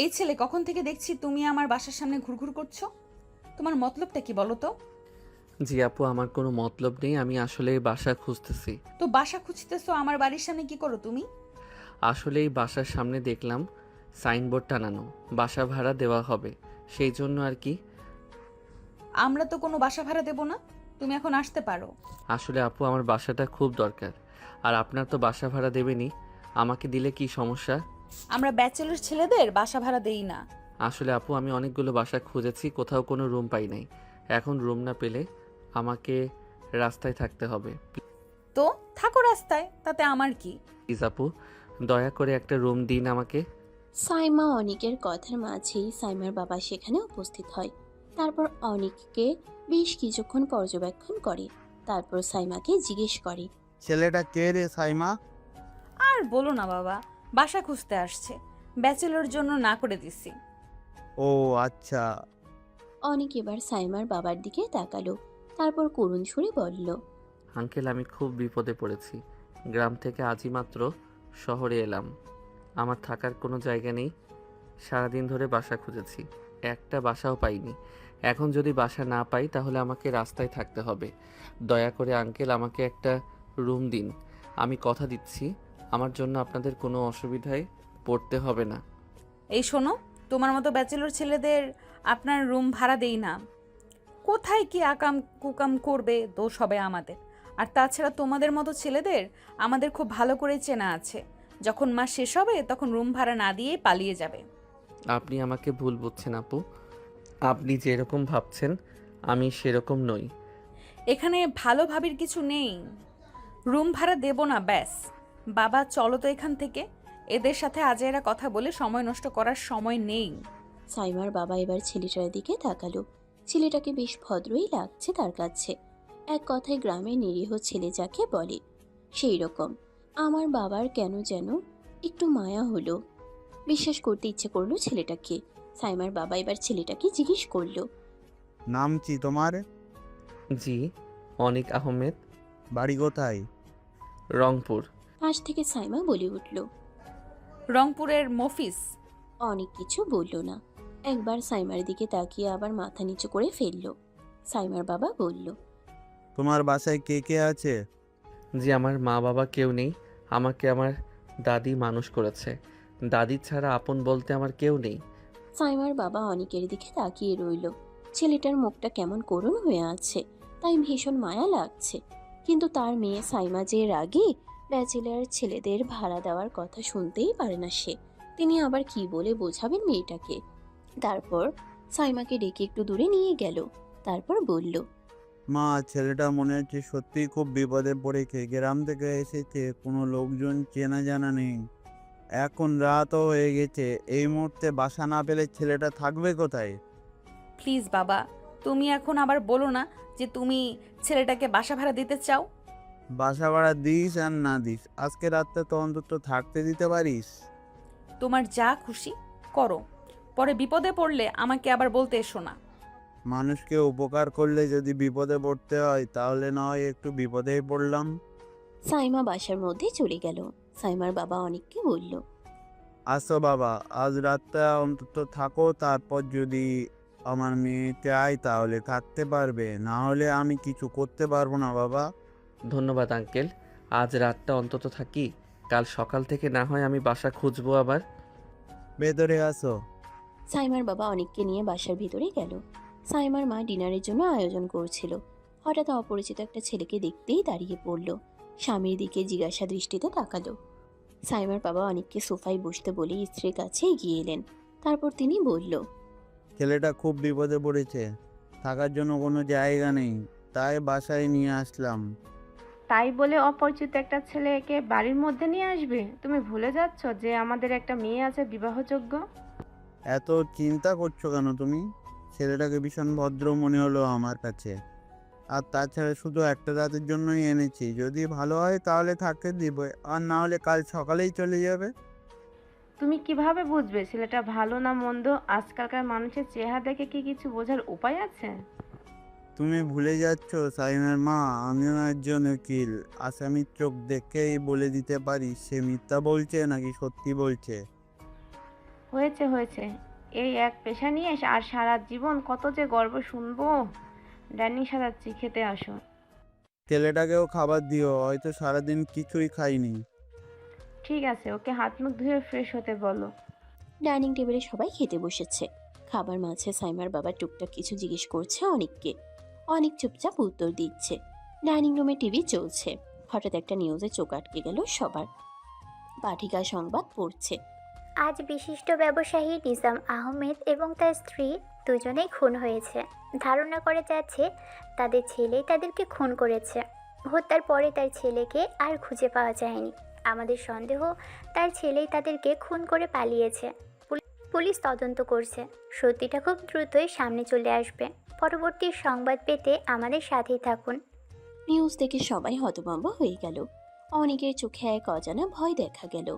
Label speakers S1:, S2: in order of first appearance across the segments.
S1: এই ছেলে কখন থেকে দেখছি তুমি আমার বাসার সামনে ঘুরঘুর করছো? তোমার মতলবটা কি বলো তো?
S2: জি আপু, আমার কোনো মতলব নেই, আমি আসলে বাসা খুঁজতেছি।
S1: তো বাসা খুঁজতেছো আমার বাড়ির সামনে কি করো তুমি?
S2: আসলে এই বাসার সামনে দেখলাম সাইনবোর্ড টানানো, বাসা ভাড়া দেওয়া হবে, সেই জন্য আর কি।
S1: আমরা তো কোনো বাসা ভাড়া দেবো না, তুমি এখন আসতে পারো।
S2: আসলে আপু আমার বাসাটা খুব দরকার, আর আপনার তো বাসা ভাড়া দেবেনই, আমাকে দিলে কি সমস্যা?
S1: আমরা ব্যাচেলর ছেলেদের বাসা ভাড়া দেই না।
S2: আসলে আপু আমি অনেকগুলো বাসা খুঁজেছি, কোথাও কোনো রুম পাই নাই। এখন রুম না পেলে আমাকে রাস্তায় থাকতে হবে।
S1: তো থাকো রাস্তায়, তাতে আমার কি?
S2: প্লিজ আপু, দয়া করে একটা রুম দিন আমাকে।
S3: সাইমা অনিকের কথার মাঝেই সাইমার বাবা সেখানে উপস্থিত হয়। তারপর অনিককে বেশ কিছুক্ষণ পর্যবেক্ষণ করে। তারপর সাইমাকে জিজ্ঞেস করে।
S4: ছেলেটা কে রে সাইমা?
S1: আর বলো না বাবা, বাসা খুঁজতে আসছে, ব্যাচেলর জন্য না করে দিছি।
S4: ও আচ্ছা।
S3: অনিক এবার সাইমার বাবার দিকে তাকালো। তারপর করুণ সুরে বলল।
S2: আঙ্কেল, আমি খুব বিপদে পড়েছি। গ্রাম থেকে আজই মাত্র শহরে এলাম। আমার থাকার কোনো জায়গা নেই। সারাদিন ধরে বাসা খুঁজেছি, একটা বাসাও পাইনি। এখন যদি বাসা না পাই তাহলে আমাকে রাস্তায় থাকতে হবে। দয়া করে আঙ্কেল আমাকে একটা রুম দিন। আমি কথা দিচ্ছি আমার জন্য আপনাদের কোনো অসুবিধায় পড়তে হবে না।
S1: এই শোনো, তোমার মতো ব্যাচেলর ছেলেদের আপনার রুম ভাড়া দেই না। কোথায় কি আকাম কুকাম করবে দোষ হবে আমাদের। আর তাছাড়া তোমাদের মতো ছেলেদের আমাদের খুব ভালো করে চেনা আছে, যখন মাস শেষ হবে তখন রুম ভাড়া না দিয়েই পালিয়ে যাবে।
S2: আপনি আমাকে ভুল বুঝছেন আপু, আপনি যেরকম ভাবছেন আমি সেরকম নই।
S1: এখানে ভালো ভাবির কিছু নেই, রুম ভাড়া দেব না ব্যাস। বাবা চলো তো এখান থেকে, এদের সাথে আজেরা কথা বলে সময় নষ্ট করার সময় নেই।
S3: সাইমার বাবা এবার ছেলেটার দিকে তাকালো। ছেলেটাকে বেশ ভদ্রই লাগছে তার কাছে। এক কথায় গ্রামের নিরীহ ছেলে যাকে বলে সেই রকম। আমার বাবার কেন যেন একটু মায়া হলো। বিশ্বাস করতে ইচ্ছে করলো ছেলেটাকে। সাইমার বাবা এবার ছেলেটাকে জিজ্ঞেস করলো।
S4: নাম কি তোমার?
S2: জি, অনিক আহমেদ।
S4: বাড়ি কোথায়?
S2: রংপুর।
S3: পাশ থেকে সাইমা বলে উঠল।
S1: রংপুরের মফিস।
S3: অনেক কিছু বলল না। একবার সাইমার দিকে তাকিয়ে আবার মাথা নিচু করে ফেলল। সাইমার বাবা বলল।
S4: তোমার বাসায় কে কে আছে?
S2: জি, আমার মা বাবা কেউ নেই। আমাকে আমার দাদি মানুষ করেছে। দাদি ছাড়া আপন বলতে আমার কেউ নেই।
S3: সাইমার বাবা অনিকের দিকে তাকিয়ে রইল। ছেলেটার মুখটা কেমন করুণ হয়ে আছে, তাই ভীষণ মায়া লাগছে। কিন্তু তার মেয়ে সাইমা যে রাগী, ব্যাচেলার ছেলেদের ভাড়া দেওয়ার কথা শুনতেই পারে না সে। তিনি আবার কি বলে বোঝাবেন মেয়েটাকে। তারপর সাইমাকে ডেকে একটু দূরে নিয়ে গেল। তারপর বলল।
S4: মা, ছেলেটা মনে হচ্ছে সত্যিই খুব বিপদে পড়েছে। গ্রাম থেকে এসেছে, কোনো লোকজন চেনা জানা নেই। এখন রাতও হয়ে গেছে, এই মুহূর্তে বাসা না পেলে ছেলেটা থাকবে কোথায়?
S1: প্লিজ বাবা, তুমি এখন আবার বলো না যে তুমি ছেলেটাকে বাসা ভাড়া দিতে চাও।
S4: বাসা ভাড়া দিস আর না দিস, আজকে রাতটা তো অন্তত থাকতে দিতে পারিস।
S1: তোমার যা খুশি করো, পরে বিপদে পড়লে আমাকে আবার বলতে এসো না।
S4: মানুষকে উপকার করলে যদি বিপদে পড়তে হয়, তাহলে না হয় একটু বিপদেই পড়লাম।
S3: সাইমা বাসার মধ্যে চলে গেল। সাইমার বাবা অনিককে বলল।
S4: আসো বাবা, আজ রাতটা অন্তত থাকো, তারপর যদি আমার মেয়ে চায় তাহলে থাকতে পারবে, না হলে আমি কিছু করতে পারবো না বাবা।
S2: ধন্যবাদ আঙ্কেল, আজ রাতটা অন্তত থাকি, কাল সকাল থেকে না হয় আমি বাসা খুঁজবো আবার।
S4: ভেতরে আসো।
S3: সাইমার বাবা অনিককে নিয়ে বাসার ভিতরে গেল। সাইমার মা ডিনারের জন্য আয়োজন করছিল। হঠাৎ অপরিচিত একটা ছেলেকে দেখতেই দাঁড়িয়ে পড়ল। স্বামীর দিকে জিজ্ঞাসা দৃষ্টিতে তাকালো। সাইমার বাবা অনিককে সোফায় বসতে বলে স্ত্রীর কাছে এগিয়ে এলেন। তারপর তিনি বলল।
S4: ছেলেটা খুব বিপদে পড়েছে, থাকার জন্য কোনো জায়গা নেই, তাই বাসায় নিয়ে আসলাম।
S5: তাই বলে অপরিচিত একটা ছেলেকে বাড়ির মধ্যে নিয়ে আসবে? তুমি ভুলে যাচ্ছ যে আমাদের একটা মেয়ে আছে বিবাহযোগ্য।
S4: এত চিন্তা করছো কেন তুমি? ছেলেটাকে ভীষণ ভদ্র মনে হলো আমার কাছে। আর তাছাড়া শুধু একটা রাতের জন্যই এনেছি, যদি ভালো হয় তাহলে থাকতে দিব, আর না হলে কাল সকালেই চলে যাবে।
S5: তুমি কিভাবে বুঝবে ছেলেটা ভালো না মন্দ? আজকালকার মানুষের চেহারা দেখে কি কিছু বোঝার উপায় আছে?
S4: তুমি ভুলে যাচ্ছ সাইমের মা, আমিও একজন উকিল। আসামির চোখ দেখেই বলে দিতে পারি সে মিথ্যা বলছে নাকি সত্যি বলছে।
S5: ও হয়েছে হয়েছে, এই এক পেশা নিয়ে আর সারা জীবন কত যে গল্প শুনবো। ডাইনিং সাজাচ্ছি, খেতে আসো।
S4: ছেলেটাকেও খাবার দিও, হয়তো সারাদিন কিছুই খাইনি।
S5: ঠিক আছে, ওকে হাত মুখ ধুয়ে ফ্রেশ হতে বলো।
S3: ডাইনিং টেবিলে সবাই খেতে বসেছে। খাবার মাঝে সাইমার বাবা টুকটাক কিছু জিজ্ঞেস করছে অনেককে। অনেক চুপচাপ উত্তর দিচ্ছে। ডাইনিং রুমে টিভি চলছে। হঠাৎ একটা নিউজে চোখ আটকে গেল সবার। পাঠিকা সংবাদ পড়ছে।
S6: আজ বিশিষ্ট ব্যবসায়ী নিজাম আহমেদ এবং তার স্ত্রী দুজনেই খুন হয়েছে। ধারণা করা যাচ্ছে তাদের ছেলেই তাদেরকে খুন করেছে। হত্যার পরে তার ছেলেকে আর খুঁজে পাওয়া যায়নি। আমাদের সন্দেহ তার ছেলেই তাদেরকে খুন করে পালিয়েছে। পুলিশ তদন্ত করছে। সত্যিটা খুব দ্রুতই সামনে চলে আসবে। পরবর্তী সংবাদ পেতে আমাদের সাথেই থাকুন।
S3: নিউজ দেখে সবাই হতভম্ব হয়ে গেল। অনেকের চোখে এক অজানা ভয় দেখা গেল।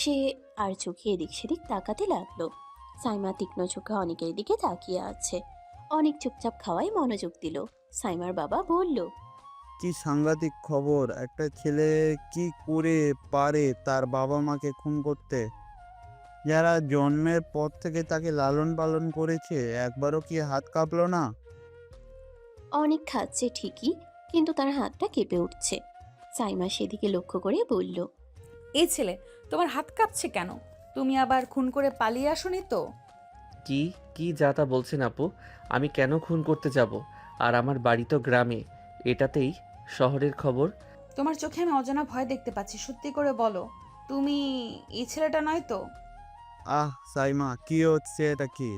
S3: সে আর চোখে এদিক সেদিক তাকাতে লাগলো। সাইমা তীক্ষ্ণ চোখে অনেকের দিকে তাকিয়ে আছে। অনেক চুপচাপ খাওয়ায় মনোযোগ দিল। সাইমার বাবা বলল,
S4: কি সাংঘাতিক খবর! একটা ছেলে কি করে পারে তার বাবা মাকে খুন করতে, যারা জন্মের পর থেকে তাকে লালন পালন করেছে? একবারও কি হাত কাঁপলো না?
S3: অনেক খাচ্ছে ঠিকই, কিন্তু তার হাতটা কেঁপে উঠছে। সাইমা সেদিকে লক্ষ্য করে বলল,
S1: এই ছেলে, তোমার হাত কাঁপছে কেন? তুমি আবার খুন করে পালিয়ে আসোনি তো?
S2: কি কি যা তা বলছেন আপু? আমি কেন খুন করতে যাব? আর আমার বাড়ি তো গ্রামে, এটাতেই শহরের খবর।
S1: তোমার চোখে আমি অজানা ভয় দেখতে পাচ্ছি। সত্যি করে বলো, তুমি এই ছেলেটা নয় তো?
S4: আহ সাইমা, কি হচ্ছে এটা? কি,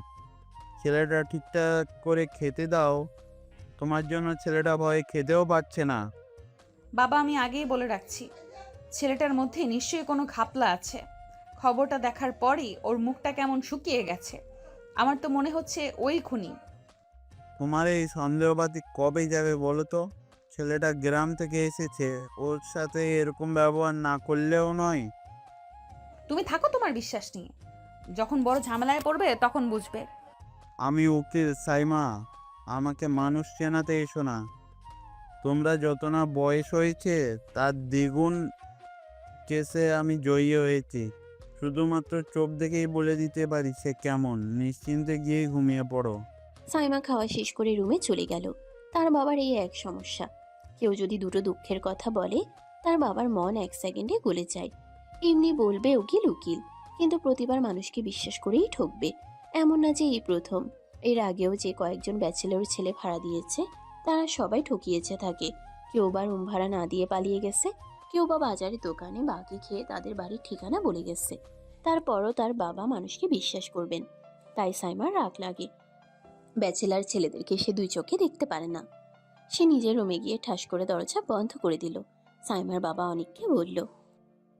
S4: ছেলেটা ঠিকঠাক করে খেতে দাও। তোমার জন্য ছেলেটা ভয়ে খেতেও পারছে না।
S1: বাবা, আমি আগেই বলে রাখছি, ছেলেটার মধ্যে নিশ্চয়ই কোনো ঘাপলা আছে। খবরটা দেখার পরই ওর মুখটা কেমন শুকিয়ে গেছে। আমার তো মনে হচ্ছে ওই খুনি।
S4: তোমার এই সন্দেহবাদী কবে যাবে বলো তো? ছেলেটা গ্রাম থেকে এসেছে, ওর সাথে এরকম ব্যবহার না করলেও নয়।
S1: তুমি থাকো তোমার বিশ্বাস নিয়ে। যখন বড় ঝামেলায় পড়বে তখন বুঝবে।
S4: আমি উকিল সাইমা, আমাকে মানুষ চেনাতে এসো না। তোমরা যত না বয়স হয়েছে তার দ্বিগুণ কেসে আমি জয়ী হয়েছি। শুধুমাত্র চোখ দেখেই বলে দিতে পারি সে কেমন। নিশ্চিন্তে গিয়ে ঘুমিয়ে পড়ো।
S3: সাইমা খাওয়া শেষ করে রুমে চলে গেল। তার বাবার এই এক সমস্যা, কেউ যদি দুটো দুঃখের কথা বলে তার বাবার মন এক সেকেন্ডে গলে যায়। এমনি বলবে উকিল উকিল, কিন্তু প্রতিবার মানুষকে বিশ্বাস করেই ঠকবে। এমন না যে এই প্রথম, এর আগেও যে কয়েকজন ব্যাচেলর ছেলে ভাড়া দিয়েছে তারা সবাই ঠকিয়েছে থাকে। কেউ বা রুম ভাড়া না দিয়ে পালিয়ে গেছে, কেউ বা বাজারে দোকানে বাকি খেয়ে তাদের বাড়ির ঠিকানা বলে গেছে। তারপরও তার বাবা মানুষকে বিশ্বাস করবেন, তাই সাইমার রাগ লাগে। ব্যাচেলার ছেলেদেরকে সে দুই চোখে দেখতে পারে না। সে নিজের রুমে গিয়ে ঠাস করে দরজা বন্ধ করে দিল। সাইমার বাবা অনেককে বলল,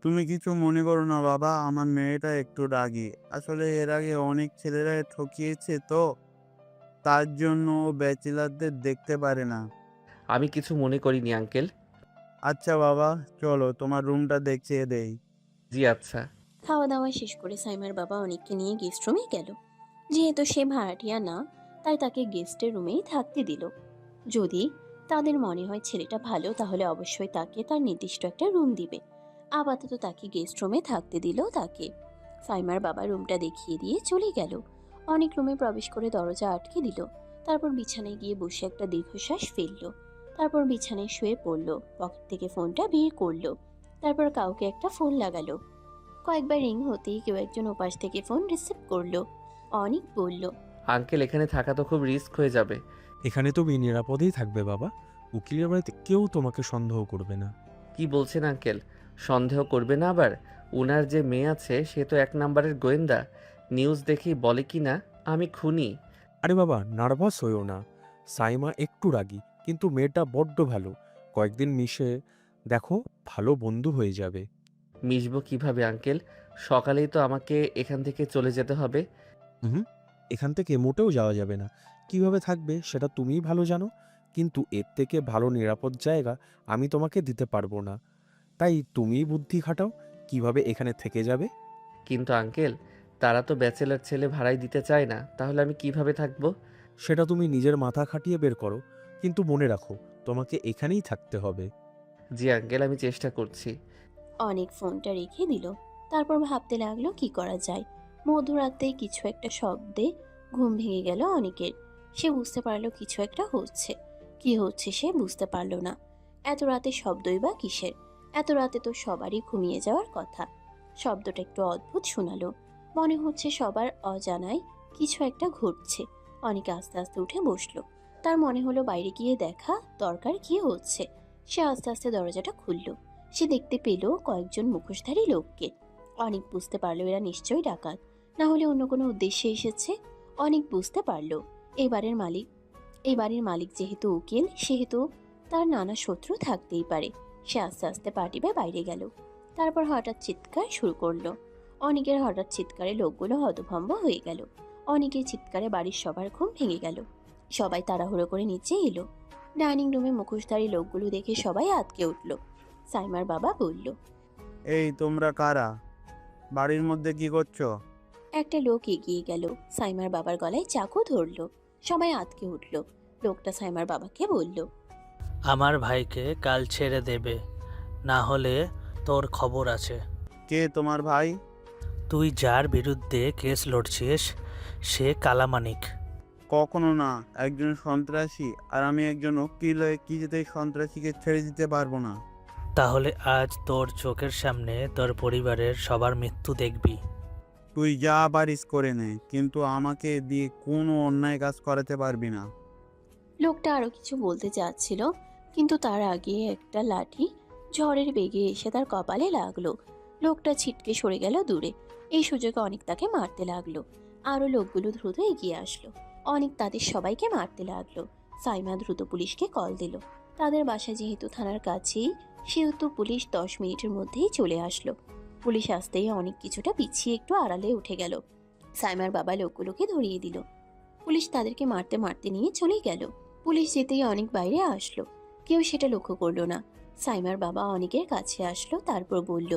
S4: তুমি কিছু মনে করো না বাবা, আমার মেয়েটা একটু রাগী। আসলে এর আগে অনেক ছেলেরা ঠকিয়েছে তো, তার জন্য ও ব্যাচেলারদের দেখতে পারে না।
S2: আমি কিছু মনে করিনি আঙ্কেল।
S4: আচ্ছা বাবা, চলো তোমার রুমটা দেখিয়ে দেই।
S2: জি আচ্ছা।
S3: খাওয়া দাওয়া শেষ করে সাইমার বাবা অনেককে নিয়ে গেস্ট রুমে গেল। যেহেতু সে ভাড়াটিয়া না, তাই তাকে গেস্টের রুমেই থাকতে দিল। যদি তাদের মনে হয় ছেলেটা ভালো, তাহলে অবশ্যই তাকে তার নির্দিষ্ট একটা রুম দিবে। আপাতত তাকে গেস্ট রুমে থাকতে দিল তাকে। সাইমার বাবা রুমটা দেখিয়ে দিয়ে চলে গেল। অনেক রুমে প্রবেশ করে দরজা আটকে দিল। তারপর বিছানায় গিয়ে বসে একটা দীর্ঘশ্বাস ফেললো। তারপর বিছানায় শুয়ে পড়লো। পকেট থেকে ফোনটা বের করলো। তারপর কাউকে একটা ফোন লাগালো। কয়েকবার রিং হতেই কেউ একজন ওপাশ থেকে ফোন রিসিভ করলো। অনেক বলল,
S2: আঙ্কেল, এখানে থাকা তো খুব রিস্ক হয়ে যাবে।
S7: এখানে তুমি নিরাপদেই থাকবে বাবা। উকিলের বাড়িতে কেউ তোমাকে সন্দেহ করবে না।
S2: কি বলছেন আঙ্কেল? সন্দেহ করবে না আবার? উনার যে মেয়ে আছে সে তো এক নাম্বারের গোয়েন্দা। নিউজ দেখি বলে কি না আমি খুনি।
S7: আরে বাবা, নার্ভাস হইও না। সাইমা একটু রাগী, কিন্তু মেয়েটা বড্ড ভালো। কয়েকদিন মিশে দেখো, ভালো বন্ধু হয়ে যাবে।
S2: মিশবো কিভাবে আঙ্কেল? সকালেই তো আমাকে এখান থেকে চলে যেতে হবে।
S7: হুম, এখান থেকে মোটেও যাওয়া যাবে না। কিভাবে থাকবে সেটা তুমিই ভালো জানো, কিন্তু এর থেকে ভালো নিরাপদ জায়গা আমি তোমাকে দিতে পারবো না। তাই তুমিই বুদ্ধি খাটাও কিভাবে এখানে থেকে যাবে।
S2: কিন্তু আঙ্কেল, তারা তো ব্যাচেলার ছেলে ভাড়াই দিতে চায় না, তাহলে আমি কিভাবে থাকবো?
S7: সেটা তুমি নিজের মাথা খাটিয়ে বের করো, কিন্তু মনে রাখো তোমাকে এখানেই থাকতে হবে।
S2: জি আঙ্কেল, আমি চেষ্টা করছি।
S3: অনেক ফোনটা রেখে দিল। তারপর ভাবতে লাগলো কি করা যায়। মধ্যরাতেই কিছু একটা শব্দে ঘুম ভেঙে গেল অনেকের। সে বুঝতে পারলো কিছু একটা হচ্ছে। কি হচ্ছে সে বুঝতে পারলো না। এত রাতে শব্দই বা কিসের? এত রাতে তো সবারই ঘুমিয়ে যাওয়ার কথা। শব্দটা একটু অদ্ভুত শোনালো। মনে হচ্ছে সবার অজানায় কিছু একটা ঘটছে। অনেকে আস্তে আস্তে উঠে বসলো। তার মনে হলো বাইরে গিয়ে দেখা দরকার, কি হচ্ছে। সে আস্তে আস্তে দরজাটা খুলল। সে দেখতে পেল কয়েকজন মুখোশধারী লোককে। অনেক বুঝতে পারলো এরা নিশ্চয়ই ডাকাত, না হলে অন্য কোনো উদ্দেশ্যে এসেছে। অনেক বুঝতে পারলো এই বাড়ির মালিক যেহেতু উকিল, সেহেতু তার নানা শত্রু থাকতেই পারে। সে আস্তে আস্তে পা টিপে বাইরে গেল। তারপর হঠাৎ চিৎকার শুরু করলো। অনেকের হঠাৎ চিৎকারে লোকগুলো হতভম্ব হয়ে গেল। অনেকের চিৎকারে বাড়ির সবার ঘুম ভেঙে গেল। সবাই তাড়াহুড়ো করে নিচে এলো। ডাইনিং রুমে মুখোশধারী লোকগুলো দেখে সবাই আঁতকে উঠল। সাইমার বাবা বলল,
S4: এই তোমরা কারা? বাড়ির মধ্যে কি করছো?
S3: একটা লোক এগিয়ে গেল, সাইমার বাবার গলায় চাকু ধরলো। সবাই আঁতকে উঠল। লোকটা সাইমার বাবাকে বলল,
S8: আমার ভাইকে কাল ছেড়ে দেবে, না হলে তোর খবর আছে।
S4: কে তোমার ভাই?
S8: তুই যার বিরুদ্ধে কেস লড়ছিস সে কালামানিক।
S4: কখনো না। একজন সন্ত্রাসী আর আমি একজন উকিল হয়ে কিছুতেই সন্ত্রাসীকে ছেড়ে দিতে পারবো না।
S8: তাহলে আজ তোর চোখের সামনে তোর পরিবারের সবার মৃত্যু দেখবি।
S4: তুই যা পারিস করে নে, কিন্তু আমাকে দিয়ে কোনো অন্যায় কাজ করাতে পারবি না।
S3: লোকটা আরো কিছু বলতে চাচ্ছিল, কিন্তু তার আগে একটা লাঠি ঝড়ের বেগে এসে তার কপালে লাগলো। লোকটা ছিটকে সরে গেল দূরে। এই সুযোগে অনেক তাকে মারতে লাগলো। আরো লোকগুলো দ্রুত এগিয়ে আসলো। অনেক তাদের সবাইকে মারতে লাগলো। সাইমা দ্রুত পুলিশকে কল দিল। তাদের বাসা যেহেতু থানার কাছেই, সেহেতু পুলিশ 10 মিনিটের মধ্যেই চলে আসলো। পুলিশ আসতেই অনেক কিছুটা পিছিয়ে একটু আড়ালে উঠে গেল। সাইমার বাবা লোকগুলোকে ধরিয়ে দিল। পুলিশ তাদেরকে মারতে মারতে নিয়ে চলে গেল। পুলিশ যেতেই অনেক বাইরে আসলো। কেউ সেটা লক্ষ্য করলো না। সাইমার বাবা অনেকের কাছে আসলো, তারপর বলল,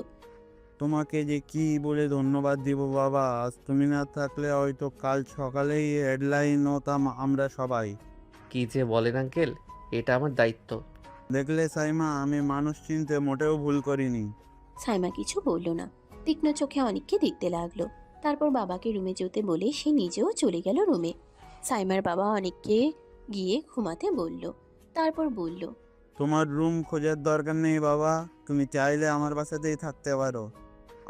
S4: তোমাকে যে কি বলে ধন্যবাদ দিব বাবা, আজ তুমি না থাকলে হয়তো কাল সকালেই হেডলাইন হতাম আমরা সবাই।
S2: কি যে বলেন আঙ্কেল, এটা আমার দায়িত্ব।
S4: দেখলে সাইমা, আমি মানুষ চিনতে মোটেও ভুল করিনি।
S3: সাইমা কিছু বলল না। তীক্ষ্ণ চোখে অনেককে দেখতে লাগলো। তারপর বাবাকে রুমে যেতে বলে সে নিজেও চলে গেল রুমে। সাইমার বাবা অনেককে গিয়ে ঘুমাতে বলল। তারপর বলল,
S4: তোমার রুম খোঁজার দরকার নেই বাবা, তুমি চাইলে আমার বাসাতেই থাকতে পারো।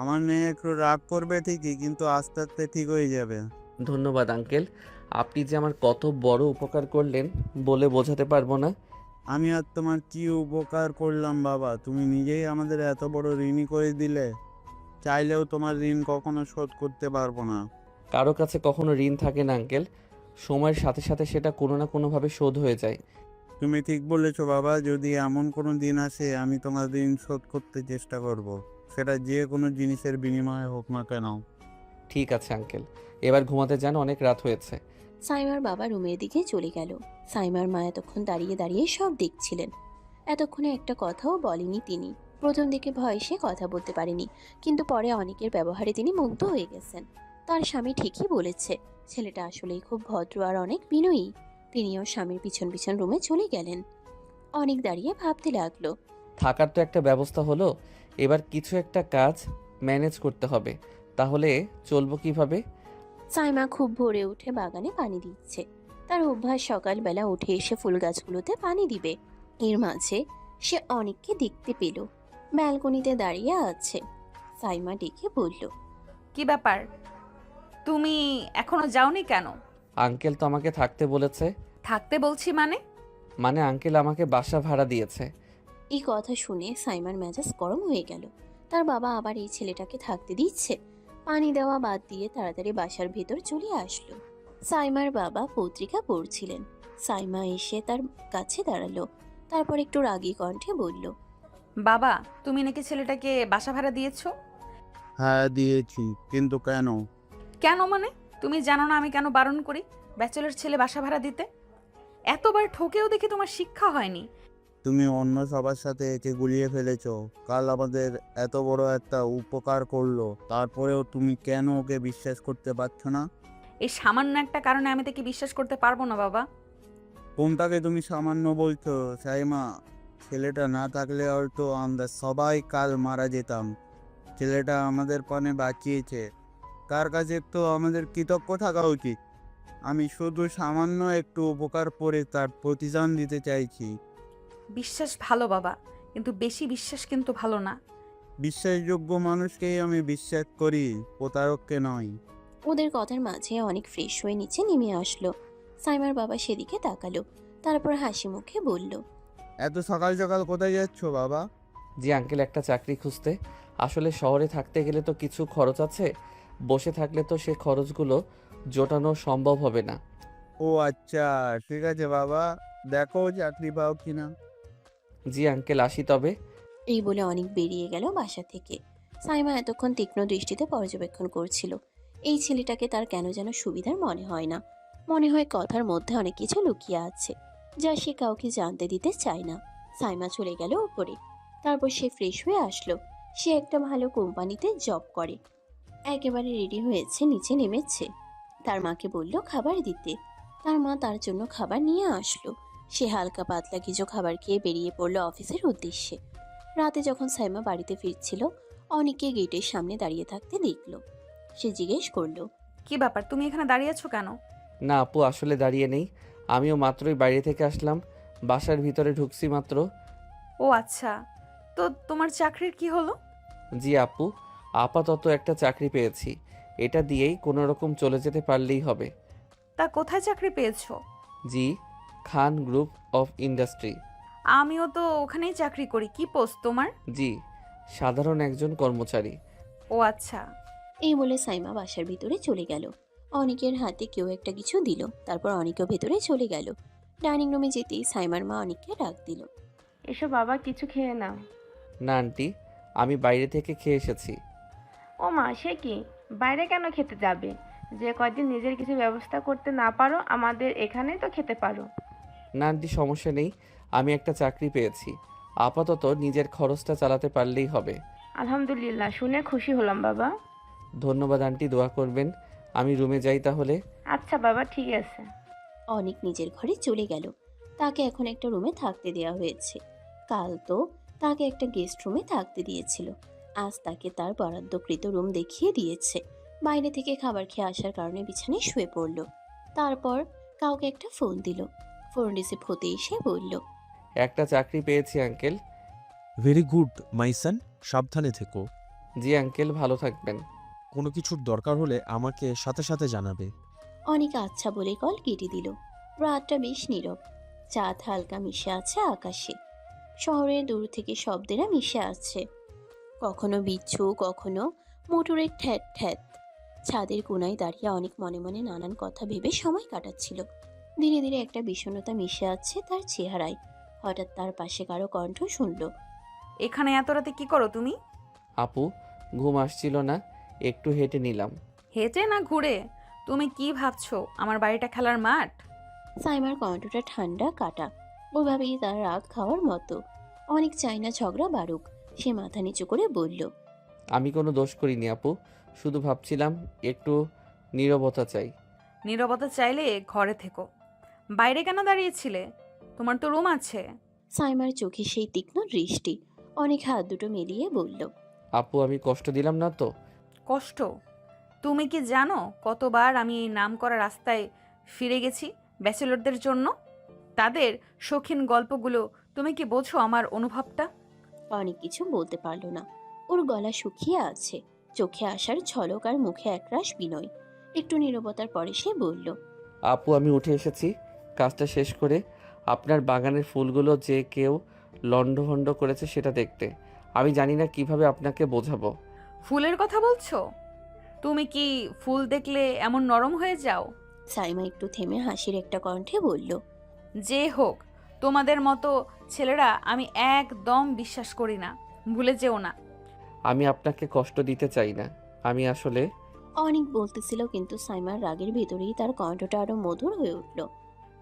S4: আমার মেয়ে একটু রাগ করবে ঠিকই, কিন্তু আস্তে আস্তে ঠিক হয়ে যাবে।
S2: ধন্যবাদ আঙ্কেল, আপনি যে আমার কত বড় উপকার করলেন বলে বোঝাতে পারবো না।
S4: আমি আর তোমার কি উপকার করলাম বাবা? তুমি নিজেই আমাদের এত বড় ঋণী করে দিলে। চাইলেও তোমার ঋণ কখনো শোধ করতে পারবো না।
S2: কারো কাছে কখনো ঋণ থাকে না আঙ্কেল, সময়ের সাথে সাথে সেটা কোনো না কোনোভাবে শোধ হয়ে যায়।
S4: তুমি ঠিক বলেছো বাবা, যদি এমন কোনো দিন আসে আমি তোমার ঋণ শোধ করতে চেষ্টা করব। সেটা যে কোনো জিনিসের বিনিময়ে হোক না কেন।
S2: ঠিক আছে আঙ্কেল, এবার ঘুমাতে যান, অনেক রাত হয়েছে।
S3: সাইমার বাবা রুমের দিকে চলে গেল। সাইমার মা এতক্ষণ দাঁড়িয়ে দাঁড়িয়ে সব দেখছিলেন। এতক্ষণে একটা কথাও বলেনি তিনি। প্রথম দিকে ভয়ে সে কথা বলতে পারেনি, কিন্তু পরে অনেকের ব্যবহারে তিনি মুগ্ধ হয়ে গেছেন। তার স্বামী ঠিকই বলেছে, ছেলেটা আসলেই খুব ভদ্র আর অনেক বিনয়ী। তিনিও স্বামীর পিছন পিছন রুমে চলে গেলেন। অনেক দাঁড়িয়ে ভাবতে লাগলো,
S2: থাকার তো একটা ব্যবস্থা হলো, এবার কিছু একটা কাজ ম্যানেজ করতে হবে, তাহলে চলবো কিভাবে?
S3: সাইমা খুব ভোরে উঠে বাগানে পানি দিচ্ছে। তার অভ্যাস সকালবেলা উঠে এসে ফুল গাছগুলোতে পানি দিবে। এর মাঝে সে অনেককে দেখতে পেল, ব্যালকনিতে দাঁড়িয়ে আছে। সাইমা ডেকে বলল,
S1: কি ব্যাপার, তুমি এখনো যাওনি কেন?
S2: আঙ্কেল তো আমাকে থাকতে বলেছে।
S1: থাকতে বলছি মানে?
S2: মানে আঙ্কেল আমাকে বাসা ভাড়া দিয়েছে।
S3: এই কথা শুনে সাইমার মেজাজ গরম হয়ে গেল। তার বাবা আবার এই ছেলেটাকে থাকতে দিচ্ছে? পানি দেওয়া বাদ দিয়ে তাড়াতাড়ি বাসার ভেতর চলে আসলো। সাইমার বাবা পত্রিকা পড়ছিলেন। সাইমা এসে তার কাছে দাঁড়ালো। তারপর একটু রাগী কণ্ঠে বলল,
S1: বাবা, তুমি নাকি ছেলেটাকে বাসা ভাড়া দিয়েছো?
S4: হ্যাঁ দিয়েছি, কিন্তু কেন?
S1: কেন মানে? তুমি জানো না আমি কেন বারণ করি ব্যাচেলর ছেলে বাসা ভাড়া দিতে? এতবার ঠকেও দেখি তোমার শিক্ষা হয়নি।
S4: তুমি অন্য সবার সাথে একে গুলিয়ে ফেলেছো। কাল আমাদের এত বড় একটা উপকার করলো, তারপরেও তুমি কেন ওকে বিশ্বাস করতে পারছো না?
S1: এই সামান্য একটা কারণে আমি তাকে বিশ্বাস করতে পারবো না বাবা।
S4: কোনটাকে তুমি সামান্য বলছো সাইমা? ছেলেটা না থাকলে হয়তো আমরা সবাই কাল মারা যেতাম। ছেলেটা আমাদের পানে বাঁচিয়েছে। তার কাছে একটু আমাদের কৃতজ্ঞ থাকা উচিত। আমি শুধু সামান্য একটু উপকার করে তার প্রতিদান দিতে চাইছি।
S1: বিশ্বাস ভালো বাবা, কিন্তু বেশি বিশ্বাস কিন্তু ভালো না।
S4: বিশ্বাসযোগ্য মানুষকেই আমি বিশ্বাস করি, প্রতারককে নয়।
S3: ওদের কথার মাঝে অনেক ফ্রেশ হয়ে নিচে নেমে আসলো। সাইমার বাবা সেদিকে তাকালো, তারপর হাসি মুখে বলল,
S4: এত সকাল সকাল কোথায় যাচ্ছ বাবা?
S2: জি আঙ্কেল, একটা চাকরি খুঁজতে। আসলে শহরে থাকতে গেলে তো কিছু খরচ আছে, বসে থাকলে তো সে খরচগুলো জোটানো সম্ভব হবে না।
S4: ও আচ্ছা, ঠিক আছে বাবা, দেখো চাকরি পাও কিনা।
S2: জি আঙ্কেল, আসি তবে।
S3: এই বলে অনেক বেরিয়ে গেল বাসা থেকে। সাইমা এতক্ষণ তীক্ষ্ণ দৃষ্টিতে পর্যবেক্ষণ করছিল। এই ছেলেটাকে তার কেন যেন সুবিধার মনে হয় না। মনে হয় কথার মধ্যে অনেক কিছু লুকিয়ে আছে, যা সে কাউকে জানতে দিতে চায় না। সাইমা চলে গেল উপরে। তারপর সে ফ্রেশ হয়ে আসলো। সে একটা ভালো কোম্পানিতে জব করে। একেবারে রেডি হয়েছে, নিচে নেমেছে। তার মাকে বলল খাবার দিতে। তার মা তার জন্য খাবার নিয়ে আসলো। সে হালকা পাতলা কিছু খাবার খেয়ে বেরিয়ে পড়লো অফিসের উদ্দেশ্যে। রাতে যখন সাইমা বাড়িতে ফিরছিল, অনেকে গেটের সামনে দাঁড়িয়ে থাকতে দেখলো। সে জিজ্ঞেস করলো,
S1: কি ব্যাপার, তুমি এখানে দাঁড়িয়ে আছো কেন?
S2: না আপু, আসলে দাঁড়িয়ে নেই। আমিও মাত্রই বাইরে থেকে আসলাম, বাসার ভিতরে ঢুকছি মাত্র।
S1: ও আচ্ছা, তো তোমার চাকরির কি হলো?
S2: জি আপু, আপাতত একটা চাকরি পেয়েছি। এটা দিয়েই কোনো রকম চলে যেতে পারলেই হবে।
S1: তা কোথায় চাকরি পেয়েছো?
S2: জি, খান গ্রুপ অফ ইন্ডাস্ট্রি।
S1: আমিও তো ওখানেই চাকরি করি। কি পোস্ট তোমার?
S2: জি, সাধারণ একজন কর্মচারী।
S1: ও আচ্ছা।
S3: এই বলে সাইমা বাসার ভিতরে চলে গেল। অনেকের হাতে কেউ একটা কিছু দিল, তারপর অনেকেও ভেতরে চলে গেল। ডাইনিং রুমে যেতেই সাইমার মা অনেককে ডাক দিল।
S5: এসো বাবা, কিছু খেয়ে নাও।
S2: না আন্টি, আমি বাইরে থেকে খেয়ে এসেছি।
S5: ও মা, সে কি? বাইরে কেন খেতে যাবে? যে কয়দিন নিজের কিছু ব্যবস্থা করতে না পারো, আমাদের এখানেই তো খেতে পারো।
S2: না আন্টি, সমস্যা নেই, আমি একটা চাকরি পেয়েছি। আপাতত নিজের খরচটা চালাতে পারলেই হবে।
S5: আলহামদুলিল্লাহ, শুনে খুশি হলাম বাবা।
S2: ধন্যবাদ আন্টি, দোয়া করবেন। আমি রুমে যাই তাহলে।
S5: আচ্ছা বাবা, ঠিক আছে।
S3: অনেক নিজের ঘরে চলে গেল। তাকে এখন একটা রুমে থাকতে দেওয়া হয়েছে। কাল তো তাকে একটা গেস্ট রুমে থাকতে দিয়েছিল। আজ তাকে তার বরাদ্দকৃত রুম দেখিয়ে দিয়েছে। বাইরে থেকে খাবার খেয়ে আসার কারণে বিছানায় শুয়ে পড়ল। তারপর কাউকে একটা ফোন দিল। ফোন রিসিভ হতেই সে বলল,
S2: একটা চাকরি পেয়েছি আঙ্কেল।
S7: ভেরি গুড মাই সান, সাবধানে থেকো।
S2: জি আঙ্কেল, ভালো থাকবেন।
S7: কোনো কিছুর দরকার হলে আমাকে সাথে সাথে জানাবে।
S3: অনেক আচ্ছা বলে কল কেটে দিল। রাতটা বেশ নীরব। চাঁদ হালকা মিশে আছে আকাশে। শহরের দূর থেকে শব্দেরা মিশে আছে, কখনো বিচ্ছু, কখনো মোটরের ঠ্যাত ঠ্যাত। ছাদের কোনায় দাঁড়িয়ে অনেক মনে মনে নানান কথা ভেবে সময় কাটাচ্ছিল। ধীরে ধীরে একটা বিষণ্ণতা মিশে আছে তার চেহারায়। হঠাৎ তার পাশে কারো কণ্ঠ শুনল।
S1: এখানে এত রাতে কি করো তুমি?
S2: আপু, ঘুম আসছিল না, একটু হেঁটে নিলাম।
S1: হেঁটে না ঘুরে? তুমি কি ভাবছো আমার বাড়িটা খেলার মাঠ?
S3: সাইমার কণ্ঠটা ঠান্ডা কাটা, ওইভাবেই তার রাগ খাওয়ার মতো। অনেক চাই না ঝগড়া বাড়ুক। সে মাথা নিচু করে বলল,
S2: আমি কোনো দোষ করিনি আপু, শুধু ভাবছিলাম একটু নীরবতা চাই।
S1: নীরবতা চাইলে ঘরে থেকো, বাইরে কেন দাঁড়িয়েছিলে? তোমার তো রুম আছে।
S3: সাইমার চোখে সেই তীক্ষ্ণ দৃষ্টি। অনেক হাত দুটো মিলিয়ে বলল,
S2: আপু, আমি কষ্ট দিলাম না তো?
S1: কষ্ট? তুমি কি জানো কতবার আমি এই নামকরা রাস্তায় ফিরে গেছি ব্যাচেলরদের জন্য? তাদের শৌখিন গল্পগুলো, তুমি কি বোঝো আমার অনুভবটা?
S3: অনেক কিছু বলতে পারল না। ওর গলা শুকিয়ে আছে, চোখে আসার ঝলক আর মুখে একরাশ বিনয়। একটু নীরবতার পরে সে বলল,
S2: আপু, আমি উঠে এসেছি কাজটা শেষ করে, আপনার বাগানের ফুলগুলো যে কেউ লণ্ডভণ্ড করেছে সেটা দেখতে। আমি জানি না কিভাবে আপনাকে বোঝাবো।
S1: ফুলের কথা বলছো? তুমি কি ফুল দেখলে এমন নরম হয়ে যাও?
S3: সাইমা একটু থেমে হাসির একটা কণ্ঠে বলল,
S1: যে হোক, তোমাদের মতো ছেলেরা আমি একদম বিশ্বাস করি না, ভুলে যেও না।
S2: আমি আপনাকে কষ্ট দিতে চাই না, আমি আসলে।
S3: অনেক বলতেছিল, কিন্তু সাইমার রাগের ভেতরেই তার কণ্ঠটা আরো মধুর হয়ে উঠল।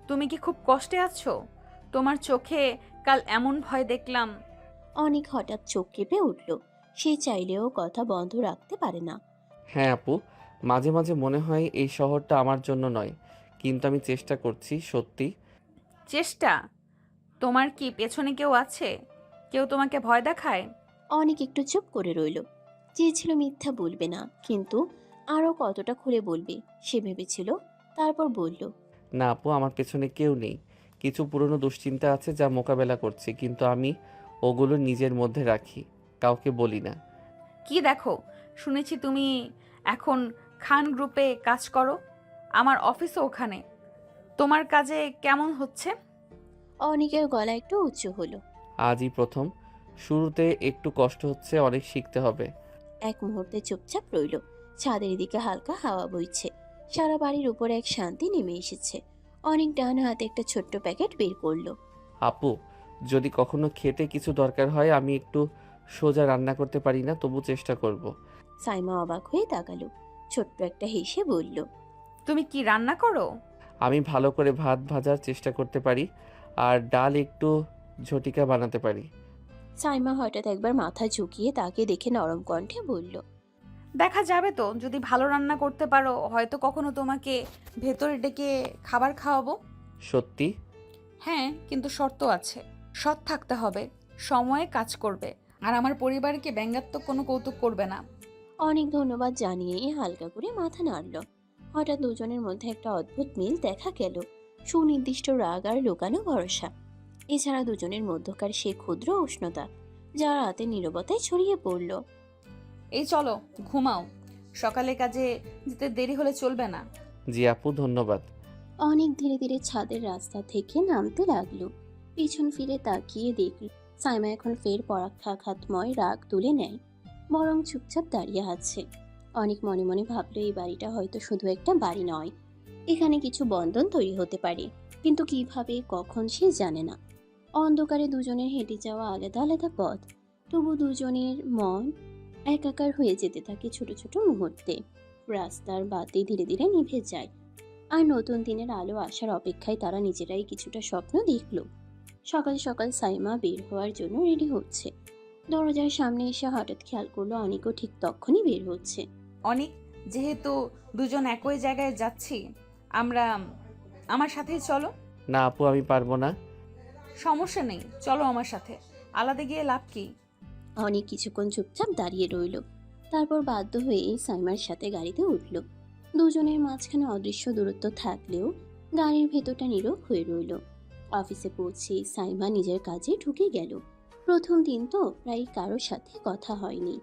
S1: তুমি কি খুব কষ্টে আছো? তোমার চোখে কাল এমন ভয় দেখলাম।
S3: অনেক হঠাৎ চোখ কেঁপে উঠল। সে চাইলেও কথা বন্ধ রাখতে পারে না।
S2: হ্যাঁ আপু, মাঝে মাঝে মনে হয় এই শহরটা আমার জন্য নয়, কিন্তু আমি চেষ্টা করছি সত্যি।
S1: চেষ্টা? তোমার কি পেছনে কেউ আছে? কেউ তোমাকে ভয় দেখায়?
S3: অনেক একটু চুপ করে রইল। চেয়েছিল মিথ্যা বলবে না, কিন্তু আরও কতটা খুলে বলবে সে ভেবেছিল। তারপর বলল,
S2: না আপু, আমার পেছনে কেউ নেই। কিছু পুরনো দুশ্চিন্তা আছে যা মোকাবেলা করছি, কিন্তু আমি ওগুলো নিজের মধ্যে রাখি, কাউকে বলি না।
S1: কি দেখো, শুনেছি তুমি এখন খান গ্রুপে কাজ করো, আমার অফিসও ওখানে। তোমার কাজে কেমন হচ্ছে?
S3: অনিকের গলা একটু উঁচু হলো।
S2: আজই প্রথম, শুরুতে একটু কষ্ট হচ্ছে, অনেক শিখতে হবে।
S3: এক মুহূর্তে চুপচাপ রইল। ছাদের দিকে হালকা হাওয়া বইছে। সারা বাড়ির উপরে এক শান্তি নেমে এসেছে। অনেক ডান হাতে একটা ছোট্ট প্যাকেট বের করলো।
S2: আপু, যদি কখনো খেতে কিছু দরকার হয়, আমি একটু সোজা রান্না করতে পারি না, তবু চেষ্টা করব।
S3: সাইমা অবাক হয়ে তাকালো। ছোট্ট একটা হেসে বলল,
S1: তুমি কি রান্না করো?
S2: আমি ভালো করে ভাত ভাজার চেষ্টা করতে পারি, আর ডাল একটু ঝটিকা বানাতে পারি।
S3: সাইমা হঠাৎ একবার মাথা ঝুঁকিয়ে তাকে দেখে নরম কণ্ঠে বলল,
S1: দেখা যাবে তো, যদি ভালো রান্না করতে পারো হয়তো কখনো তোমাকে ভেতরে ডেকে খাবার খাওয়াবো।
S2: সত্যি?
S1: হ্যাঁ, কিন্তু শর্ত আছে। সৎ থাকতে হবে, সময়ে কাজ করবে, আর আমার পরিবারকে ব্যঙ্গাত্মক কোনো কৌতুক করবে না।
S3: অনেক ধন্যবাদ জানিয়ে হালকা করে মাথা নাড়ল। হঠাৎ দুজনের মধ্যে একটা অদ্ভুত মিল দেখা গেল। সুনির্দিষ্ট রাগ আর লুকানো ভরসা। এছাড়া দুজনের মধ্যকার সে ক্ষুদ্র উষ্ণতা, যা রাতে নীরবতায় ছড়িয়ে পড়ল।
S1: এই চলো ঘুমাও, সকালে কাজে যেতে দেরি হলে চলবে না।
S2: জি আপু, ধন্যবাদ।
S3: অনেক ধীরে ধীরে ছাদের রাস্তা থেকে নামতে লাগলো। পিছন ফিরে তাকিয়ে দেখল সাইমা এখন ফের পরাক্ষাঘাতময় রাগ তুলে নেয়, বরং চুপচাপ দাঁড়িয়ে আছে। অনেক মনে মনে ভাবলো এই বাড়িটা হয়তো শুধু একটা বাড়ি নয়, এখানে কিছু বন্ধন তৈরি হতে পারে, কিন্তু কিভাবে কখন সে জানে না। অন্ধকারে দুজনের হেঁটে যাওয়া আলাদা আলাদা পথ, তবু দুজনের মন একাকার হয়ে যেতে থাকে ছোট ছোট মুহূর্তে। রাস্তার বাতি ধীরে ধীরে নিভে যায়, আর নতুন দিনের আলো আসার অপেক্ষায় তারা নিজেরাই কিছুটা স্বপ্ন দেখল। সকাল সকাল সাইমা বের হওয়ার জন্য রেডি হচ্ছে। দরজার সামনে এসে হঠাৎ খেয়াল করলো অনিকও ঠিক তখনই বের হচ্ছে।
S1: অনেক, যেহেতু দুজন একই জায়গায় যাচ্ছি, আমরা আমার সাথেই চলো।
S2: না আপু, আমি পারবো না।
S1: সমস্যা নেই, চলো আমার সাথে, আলাদা গিয়ে লাভ কি?
S3: অনেক কিছুক্ষণ চুপচাপ দাঁড়িয়ে রইল, তারপর বাধ্য হয়ে সাইমার সাথে গাড়িতে উঠল। দুজনের মাঝখানে অদৃশ্য দূরত্ব থাকলেও গাড়ির ভেতরটা নীরব হয়ে রইল। অফিসে পৌঁছে সাইমা নিজের কাজে ঢুকে গেল। প্রথম দিন তো প্রায় কারোর সাথে কথা হয়নি,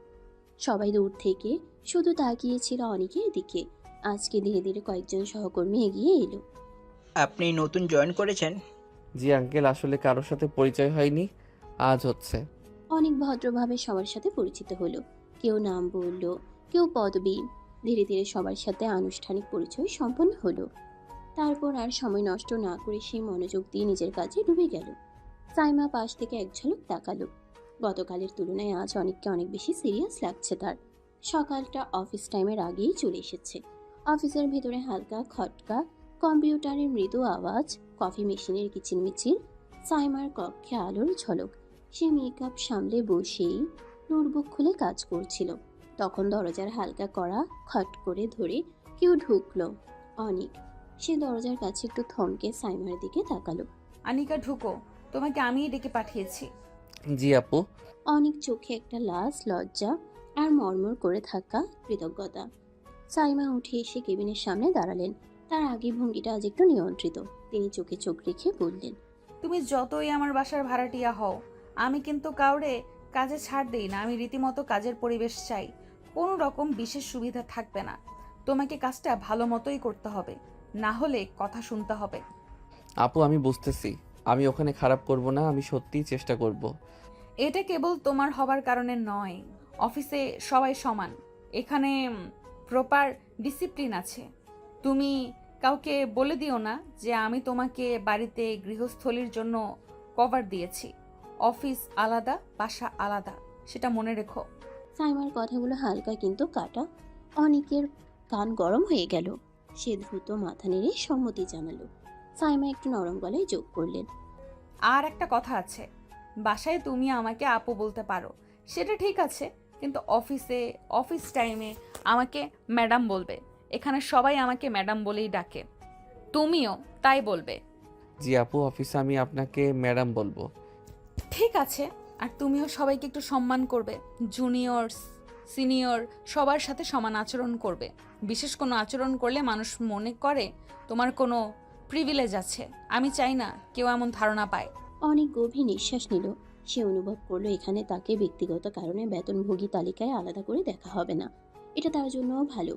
S3: সবাই দূর থেকে শুধু তাকিয়েছিল অনেকের দিকে। আজকে ধীরে ধীরে কয়েকজন সহকর্মী এগিয়ে এলো।
S9: আপনি নতুন জয়েন করেছেন?
S2: জি আঙ্কেল, আসলে কারোর সাথে পরিচয় হয়নি, আজ হচ্ছে।
S3: অনেক ভদ্রভাবে সবার সাথে পরিচিত হলো। কেউ নাম বলল, কেউ পদবি। ধীরে ধীরে সবার সাথে আনুষ্ঠানিক পরিচয় সম্পন্ন হলো। তারপর আর সময় নষ্ট না করে সে মনোযোগ দিয়ে নিজের কাজে ডুবে গেল। সাইমা পাশ থেকে এক ঝলক তাকালো। গতকালের তুলনায় আজ অনেককে অনেক বেশি সিরিয়াস লাগছে তার। সকালটা অফিস টাইমের আগেই চলে এসেছে। অফিসের ভেতরে হালকা খটকা, কম্পিউটারের মৃদু আওয়াজ, কফি মেশিনের কিচিরমিচির, সাইমার কক্ষে আলোর ঝলক। সে মেকআপ সামলে বসেই নোটবুক খুলে কাজ করছিল। তখন দরজার হালকা কড়া খট করে ধরে কেউ ঢুকলো। অনেক। সে দরজার কাছে একটু থমকে সাইমার দিকে তাকালো।
S1: আনিকা ঢুকো, তোমাকে আমিই ডেকে পাঠিয়েছি।
S2: জি আপু।
S3: অনেক চোখে একটা লাশ, লজ্জা আর মর্মর করে থাকা কৃতজ্ঞতা। সাইমা উঠে এসে কেবিনের সামনে দাঁড়ালেন। তার আগে ভঙ্গিটা আজ একটু নিয়ন্ত্রিত। তিনি চোখে চোখ রেখে বললেন,
S1: তুমি যতই আমার বাসার ভাড়াটিয়া হও, আমি কিন্তু কাউরে কাজে ছাড় দেই না। আমি রীতিমতো কাজের পরিবেশ চাই, কোনো রকম বিশেষ সুবিধা থাকবে না। তোমাকে কাজটা ভালো মতোই করতে হবে, না হলে কথা শুনতে হবে।
S2: আপু আমি বুঝতেছি, আমি ওখানে খারাপ করব না, আমি সত্যিই চেষ্টা করব।
S1: এটা কেবল তোমার হবার কারণে নয়, অফিসে সবাই সমান, এখানে প্রপার ডিসিপ্লিন আছে। তুমি কাউকে বলে দিও না যে আমি তোমাকে বাড়িতে গৃহস্থলীর জন্য কভার দিয়েছি। অফিস আলাদা, বাসা আলাদা, সেটা মনে রেখো।
S3: সাইমার কথাগুলো হালকা কিন্তু কাটা। অনেকের কান গরম হয়ে গেল। সে দ্রুত মাথা নেড়ে সম্মতি জানালো। সাইমা একটু নরম গলায় যোগ করলেন,
S1: আর একটা কথা আছে, বাসায় তুমি আমাকে আপু বলতে পারো, সেটা ঠিক আছে, কিন্তু অফিস টাইমে আমাকে ম্যাডাম বলবে। এখানে সবাই আমাকে ম্যাডাম বলেই ডাকে, তুমিও তাই বলবে।
S2: জি আপু, অফিসে আমি আপনাকে ম্যাডাম বলবো।
S1: ঠিক আছে, আর তুমিও সবাইকে একটু সম্মান করবে, জুনিয়র সিনিয়র সবার সাথে সমান আচরণ করবে। বিশেষ কোনো আচরণ করলে মানুষ মনে করে তোমার কোনো প্রিভিলেজ আছে। আমি চাই না কেউ এমন ধারণা পায়।
S3: অনেক গভীর নিঃশ্বাস নিল। সে অনুভব করলো এখানে তাকে ব্যক্তিগত কারণে বেতনভোগী তালিকায় আলাদা করে দেখা হবে না। এটা তার জন্যও ভালো।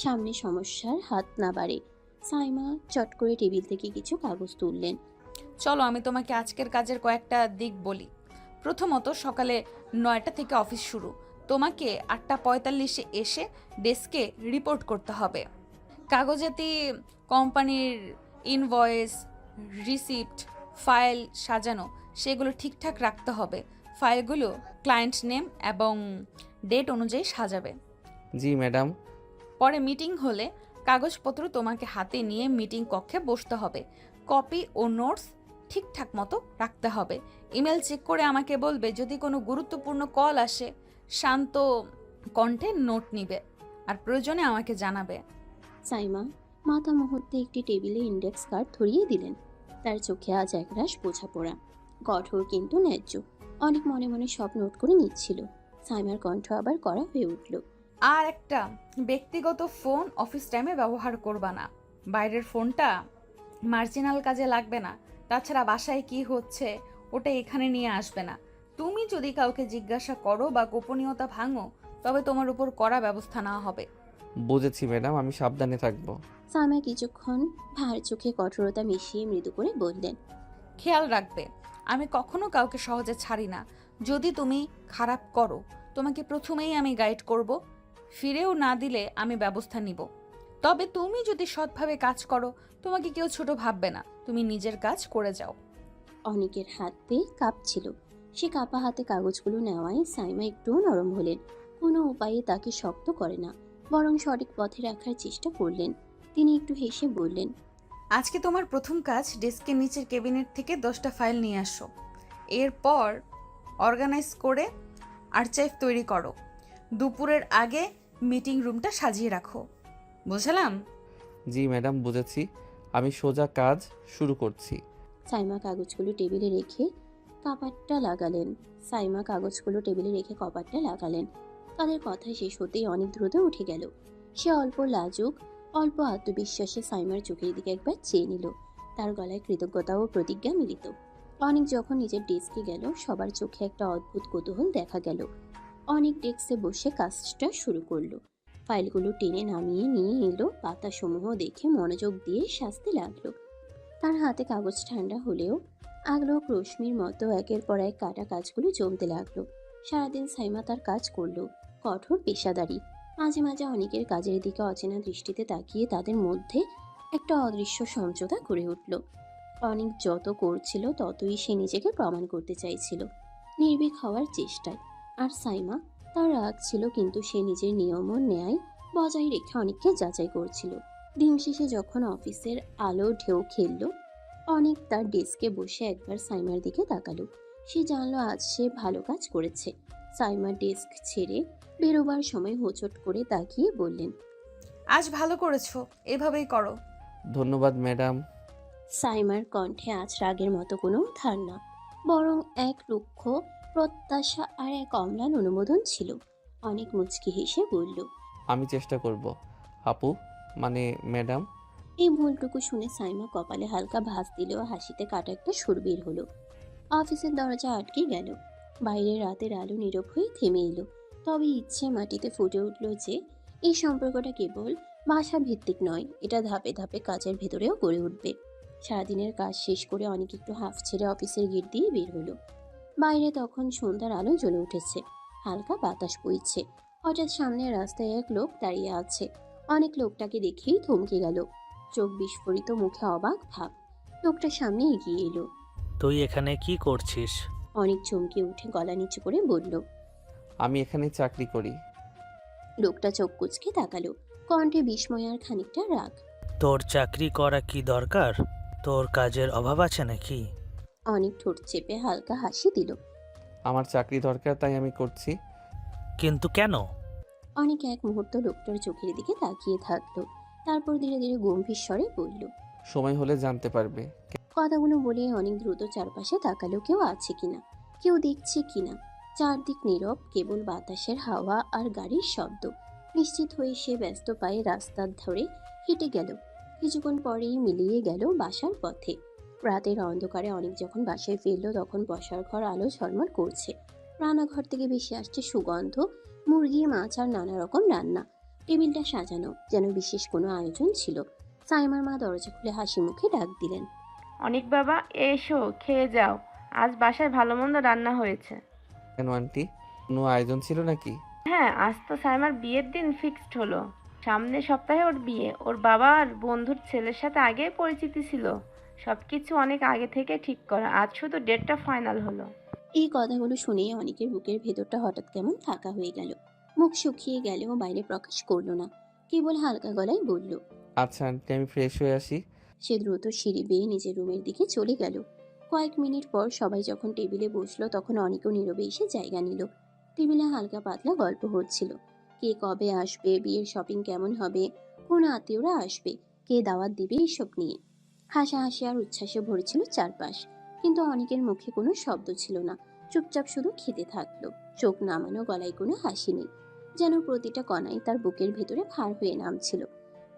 S3: সামনে সমস্যার হাত না বাড়ে। সাইমা চট করে টেবিল থেকে কিছু কাগজ তুললেন।
S1: চলো আমি তোমাকে আজকের কাজের কয়েকটা দিক বলি। প্রথমত, সকালে 9টা থেকে অফিস শুরু। তোমাকে 8:45-এ এসে ডেস্কে রিপোর্ট করতে হবে। কাগজাতি কোম্পানির ইনভয়েস, রিসিপ্ট, ফাইল সাজানো, সেগুলো ঠিকঠাক রাখতে হবে। ফাইলগুলো ক্লায়েন্ট নেম এবং ডেট অনুযায়ী সাজাবে।
S2: জি ম্যাডাম।
S1: পরে মিটিং হলে কাগজপত্র তোমাকে হাতে নিয়ে মিটিং কক্ষে বসতে হবে। কপি ও নোটস ঠিকঠাক মতো রাখতে হবে। ইমেল চেক করে আমাকে বলবে যদি কোনো গুরুত্বপূর্ণ কল আসে। শান্ত কণ্ঠে নোট নিবে আর প্রয়োজনে আমাকে জানাবে।
S3: সাইমা মাথা মুহূর্তে একটি টেবিলে ইন্ডেক্স কার্ড ধরিয়ে দিলেন। তার চোখে আজ একরাশ বোঝাপড়া, কঠোর কিন্তু ন্যায্য। অনেক মনে মনে সব নোট করে নিচ্ছিল। সাইমার কণ্ঠ আবার কড়া হয়ে উঠল।
S1: আর একটা, ব্যক্তিগত ফোন অফিস টাইমে ব্যবহার করবা না। বাইরের ফোনটা মার্জিনাল কাজে লাগবে না। তাছাড়া বাসায় কি হচ্ছে ওটা এখানে নিয়ে আসবে না। তুমি যদি কাউকে জিজ্ঞাসা করো বা গোপনীয়তা ভাঙো, তবে তোমার উপর কড়া ব্যবস্থা নেওয়া হবে।
S2: বুঝেছি ম্যাডাম, আমি সাবধানে থাকবো।
S3: সাইমা কিছুক্ষণ ভার চোখে কঠোরতা মিশিয়ে মৃদু করে বললেন,
S1: খেয়াল রাখবে, আমি কখনো কাউকে সহজে ছাড়ি না। যদি তুমি খারাপ করো, তোমাকে প্রথমেই আমি গাইড করব। ফিরেও না দিলে আমি ব্যবস্থা নিব। তবে তুমি যদি সৎভাবে কাজ করো, তোমাকে কেউ ছোট ভাববে না। তুমি নিজের কাজ করে যাও।
S3: অনেকের হাত পেয়ে কাঁপছিল। সে কাঁপা হাতে কাগজগুলো নেওয়ায় সাইমা একটুও নরম হলেন। কোনো উপায়ে তাকে শক্ত করে না, বরং সঠিক পথে রাখার চেষ্টা করলেন। তিনি একটু হেসে বললেন,
S1: আজকে তোমার প্রথম কাজ ডেস্কের নিচের ক্যাবিনেট থেকে 10টা ফাইল নিয়ে আসো। এরপর অর্গানাইজ করে আর্কাইভ তৈরি করো। দুপুরের আগে মিটিং রুমটা সাজিয়ে রাখো। বুঝলাম?
S2: জি ম্যাডাম, বুঝেছি। আমি সোজা কাজ শুরু করছি।
S3: সাইমা কাগজগুলো টেবিলে রেখে কপাটটা লাগালেন। তাদের কথা শেষ হতেই অনেক দ্রুত উঠে গেল। সে অল্প লাজুক, অল্প আত্মবিশ্বাসে সাইমার চোখের দিকে একবার চেয়ে নিল। তার গলায় কৃতজ্ঞতা ও প্রতিজ্ঞা মিলিত। অনেক যখন নিজের ডেস্কে গেল, সবার চোখে একটা অদ্ভুত কৌতূহল দেখা গেল। অনেক ডেস্কে বসে কাজটা শুরু করলো। ফাইলগুলো টেনে নামিয়ে নিয়ে এলো। পাতাসমূহ দেখে মনোযোগ দিয়ে সাজতে লাগলো। তার হাতে কাগজ ঠান্ডা হলেও আগ্রহ রশ্মির মতো একের পর এক কাটা কাজগুলো জমতে লাগলো। সারাদিন সাইমা তার কাজ করলো, কঠোর পেশাদারি। মাঝে মাঝে অনেকের কাজের দিকে অচেনা দৃষ্টিতে তাকিয়ে তাদের মধ্যে একটা অদৃশ্য সমঝোতা গড়ে উঠল। অনেক যত করছিল ততই সে নিজেকে প্রমাণ করতে চাইছিল, নির্ভীক হওয়ার চেষ্টায়। আর সাইমা, তার রাগ ছিল কিন্তু সে নিজের নিয়ম ও ন্যায় বজায় রেখে অনেককে যাচাই করছিল। দিন শেষে যখন অফিসের আলো ঢেউ খেললো, অনেক তার ডেস্কে বসে একবার সাইমার দিকে তাকালো। সে জানলো আজ সে ভালো কাজ করেছে। সাইমার ডেস্ক ছেড়ে বেরোবার সময় হোঁচট করে তাকিয়ে বললেন,
S1: আজ ভালো করেছো, এভাবেই করো।
S2: ধন্যবাদ ম্যাডাম।
S3: সাইমার কণ্ঠে আজ রাগের মতো কোনো ধারণা, বরং এক রুক্ষ প্রত্যাশা আর এক অম্লান অনুমোদন ছিল। অনেক মুচকি হেসে বলল,
S2: আমি চেষ্টা করব আপু, মানে ম্যাডাম।
S3: এই ভুলটুকু শুনে সাইমা কপালে হালকা ভাঁজ দিলেও হাসিতে কাটা একটা সুর বের হলো। অফিসের দরজা আটকে গেল। বাইরের রাতের আলো নীরব হয়ে থেমে এলো। তবে ইচ্ছে মাটিতে ফুটে উঠল যে এই সম্পর্কটা কেবল ভাষা ভিত্তিক নয়, এটা ধাপে ধাপে কাজের ভেতরেও গড়ে উঠবে। সারাদিনের কাজ শেষ করে অনেক একটু হাঁফ ছেড়ে অফিসের গেট দিয়ে বের হলো। বাইরে তখন সন্ধ্যার আলো জ্বলে উঠেছে, হালকা বাতাস বইছে। হঠাৎ সামনের রাস্তায় এক লোক দাঁড়িয়ে আছে। অনেক লোকটাকে দেখেই থমকে গেল, চোখ বিস্ফোরিত, মুখে অবাক ভাব। লোকটার সামনে এগিয়ে এলো।
S8: তুই এখানে কি করছিস?
S3: অনেক চমকে উঠে গলা নিচু করে বলল,
S2: আমি এখানে চাকরি করি।
S3: লোকটা চোখ কুচকে তাকালো, কণ্ঠে বিস্ময় আর খানিকটা রাগ।
S8: তোর চাকরি করা কি দরকার? তোর কাজের অভাব আছে নাকি?
S3: অনেক ঠোঁট চেপে হালকা হাসি দিল।
S2: আমার চাকরি দরকার, তাই আমি করছি।
S8: কিন্তু কেন?
S3: অনেক এক মুহূর্ত লোকটার চোখের দিকে তাকিয়ে থাকলো, তারপর ধীরে ধীরে গম্ভীর স্বরে বলল,
S2: সময় হলে জানতে পারবে।
S3: কথাগুলো বলে অনেক দ্রুত চারপাশে তাকালো কেউ আছে কিনা, কেউ দেখছে কিনা। চারদিক নীরব, কেবল বাতাসের হাওয়া আর গাড়ির শব্দ। নিশ্চিত হয়ে সে ব্যস্ত পায়ে রাস্তার ধরে হেঁটে গেল। কিছুক্ষণ পরেই মিলিয়ে গেল বাসার পথে। রাতের অন্ধকারে অনেক যখন বাসায় ফিরল তখন বসার ঘর আলো ঝলমল করছে। রান্নাঘর থেকে ভেসে আসছে সুগন্ধ, মুরগি, মাছ আর নানা রকম রান্না। টেবিলটা সাজানো, যেন বিশেষ কোনো আয়োজন ছিল। সাইমার মা দরজা খুলে হাসি মুখে ডাক দিলেন।
S5: অনেক বাবা, এসো খেয়ে যাও, আজ বাসায় ভালো মন্দ রান্না হয়েছে।
S2: কেন আন্টি, কোনো আয়োজন ছিল নাকি?
S5: হ্যাঁ, আজ তো সাইমার বিয়ের দিন ফিক্সড হলো। সামনের সপ্তাহে ওর বিয়ে। ওর বাবা আর বন্ধুর ছেলের সাথে আগেই পরিচিতি ছিল। সবকিছু অনেক আগে থেকে ঠিক করা, আজ শুধু ডেটটা ফাইনাল হলো।
S3: এই কথাগুলো শুনে অনেকের বুকের ভেতরটা হঠাৎ কেমন ফাঁকা হয়ে গেল। মুখ শুকিয়ে গেলেও বাইরে প্রকাশ করলো না, কেবল হালকা গলায় বলল।
S2: আচ্ছা আন্টি, আমি ফ্রেশ হয়ে আসি।
S3: সে দ্রুত সিঁড়ি বেয়ে নিজের রুমের দিকে চলে গেল। কয়েক মিনিট পর সবাই যখন টেবিলে বসলো তখন অনেকও নীরবে এসে জায়গা নিল। টেবিলে হালকা পাতলা গল্প হচ্ছিল। কে কবে আসবে, বিয়ের শপিং কেমন হবে, কোন আত্মীয়রা আসবে, কে দাওয়াত দিবে, এসব নিয়ে হাসাহাসি আর উচ্ছ্বাসে ভরেছিল চারপাশ। কিন্তু অনেকের মুখে কোনো শব্দ ছিল না, চুপচাপ শুধু খেতে থাকলো। চোখ নামানো, গলায় কোনো হাসি নেই, যেন প্রতিটা কণাই তার বুকের ভেতরে ভার হয়ে নামছিল।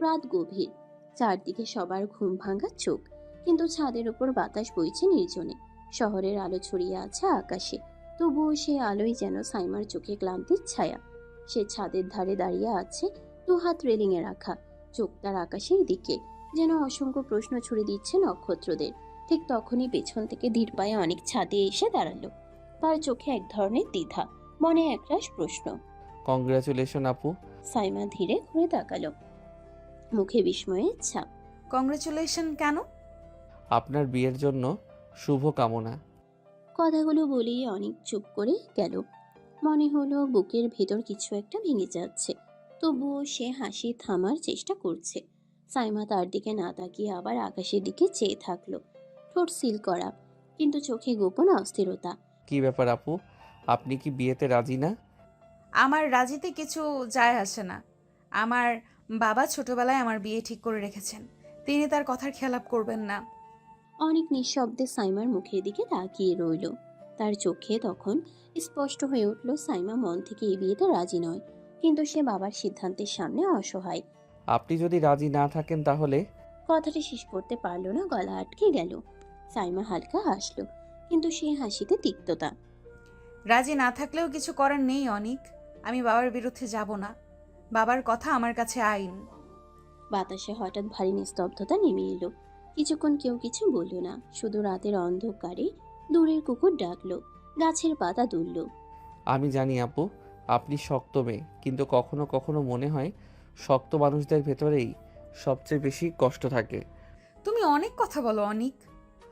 S3: রাত গভীর, চারদিকে সবার ঘুম ভাঙা চোখ, কিন্তু ছাদের উপর বাতাস বইছে নির্জনে। শহরের আলো ছড়িয়ে আছে আকাশে, তবুও সে আলোই যেন সাইমার চোখে ক্লান্তির ছায়া। সে ছাদের ধারে দাঁড়িয়ে আছে, দুহাত রেলিংয়ে রাখা, চোখ তার আকাশের দিকে, যেন অসংখ্য প্রশ্ন ছুড়ে দিচ্ছে নক্ষত্রদের। ঠিক তখনই পেছন থেকে ধীর পায়ে অনেক ছাদে এসে দাঁড়ালো। তার চোখে এক ধরনের দ্বিধা, মনে একরাশ প্রশ্ন।
S2: কংগ্রাচুলেশন আপু।
S3: সাইমা ধীরে ঘুরে তাকালো, মুখে বিস্ময়ের ছাপ।
S1: কংগ্রেচুলেশন কেন?
S2: আপনার বিয়ের জন্য শুভ কামনা।
S3: কথাগুলো বলেই অনেক চুপ করে গেল। মনে হলো বুকের ভেতর কিছু একটা ভেঙে যাচ্ছে, তবুও সে হাসি থামার চেষ্টা করছে। সাইমা তার দিকে না তাকিয়ে আবার আকাশের দিকে চেয়ে থাকলো, ঠোঁট সিল করা, কিন্তু চোখে গোপন অস্থিরতা।
S2: কি ব্যাপার আপু, আপনি কি বিয়েতে রাজি না?
S1: আমার রাজিতে কিছু যায় আসে না। আমার বাবা ছোটবেলায় আমার বিয়ে ঠিক করে রেখেছেন, তিনি তার কথার খেলাপ করবেন না।
S3: অনেক নিঃশব্দে সাইমার মুখের দিকে তাকিয়ে রইল। তার চোখে তখন স্পষ্ট হয়ে উঠল সাইমা মন থেকে এই বিয়েতে রাজি নয়, কিন্তু সে বাবার সিদ্ধান্তের সামনে অসহায়।
S2: আপনি যদি রাজি না থাকেন তাহলে?
S3: কথাটা শেষ করতে পারল না, গলা আটকে গেল। সাইমা হালকা হাসলো, কিন্তু সে হাসিতে তিক্ততা।
S1: রাজি না থাকলেও কিছু করার নেই অনিক, আমি বাবার বিরুদ্ধে যাব না। বাবার কথা আমার কাছে আইন।
S3: বাতাসে হঠাৎ ভারী নিস্তব্ধতা নেমে এলো। কিছুক্ষণ কেউ কিছু বলল না, শুধু রাতের অন্ধকারে দূরের কুকুর ডাকলো, গাছের পাতা দুলল।
S2: আমি জানি আপু, আপনি শক্ত মেয়ে, কিন্তু কখনো কখনো মনে হয় শক্ত মানুষদের ভেতরেই সবচেয়ে বেশি কষ্ট থাকে।
S1: তুমি অনেক কথা বলো অনিক,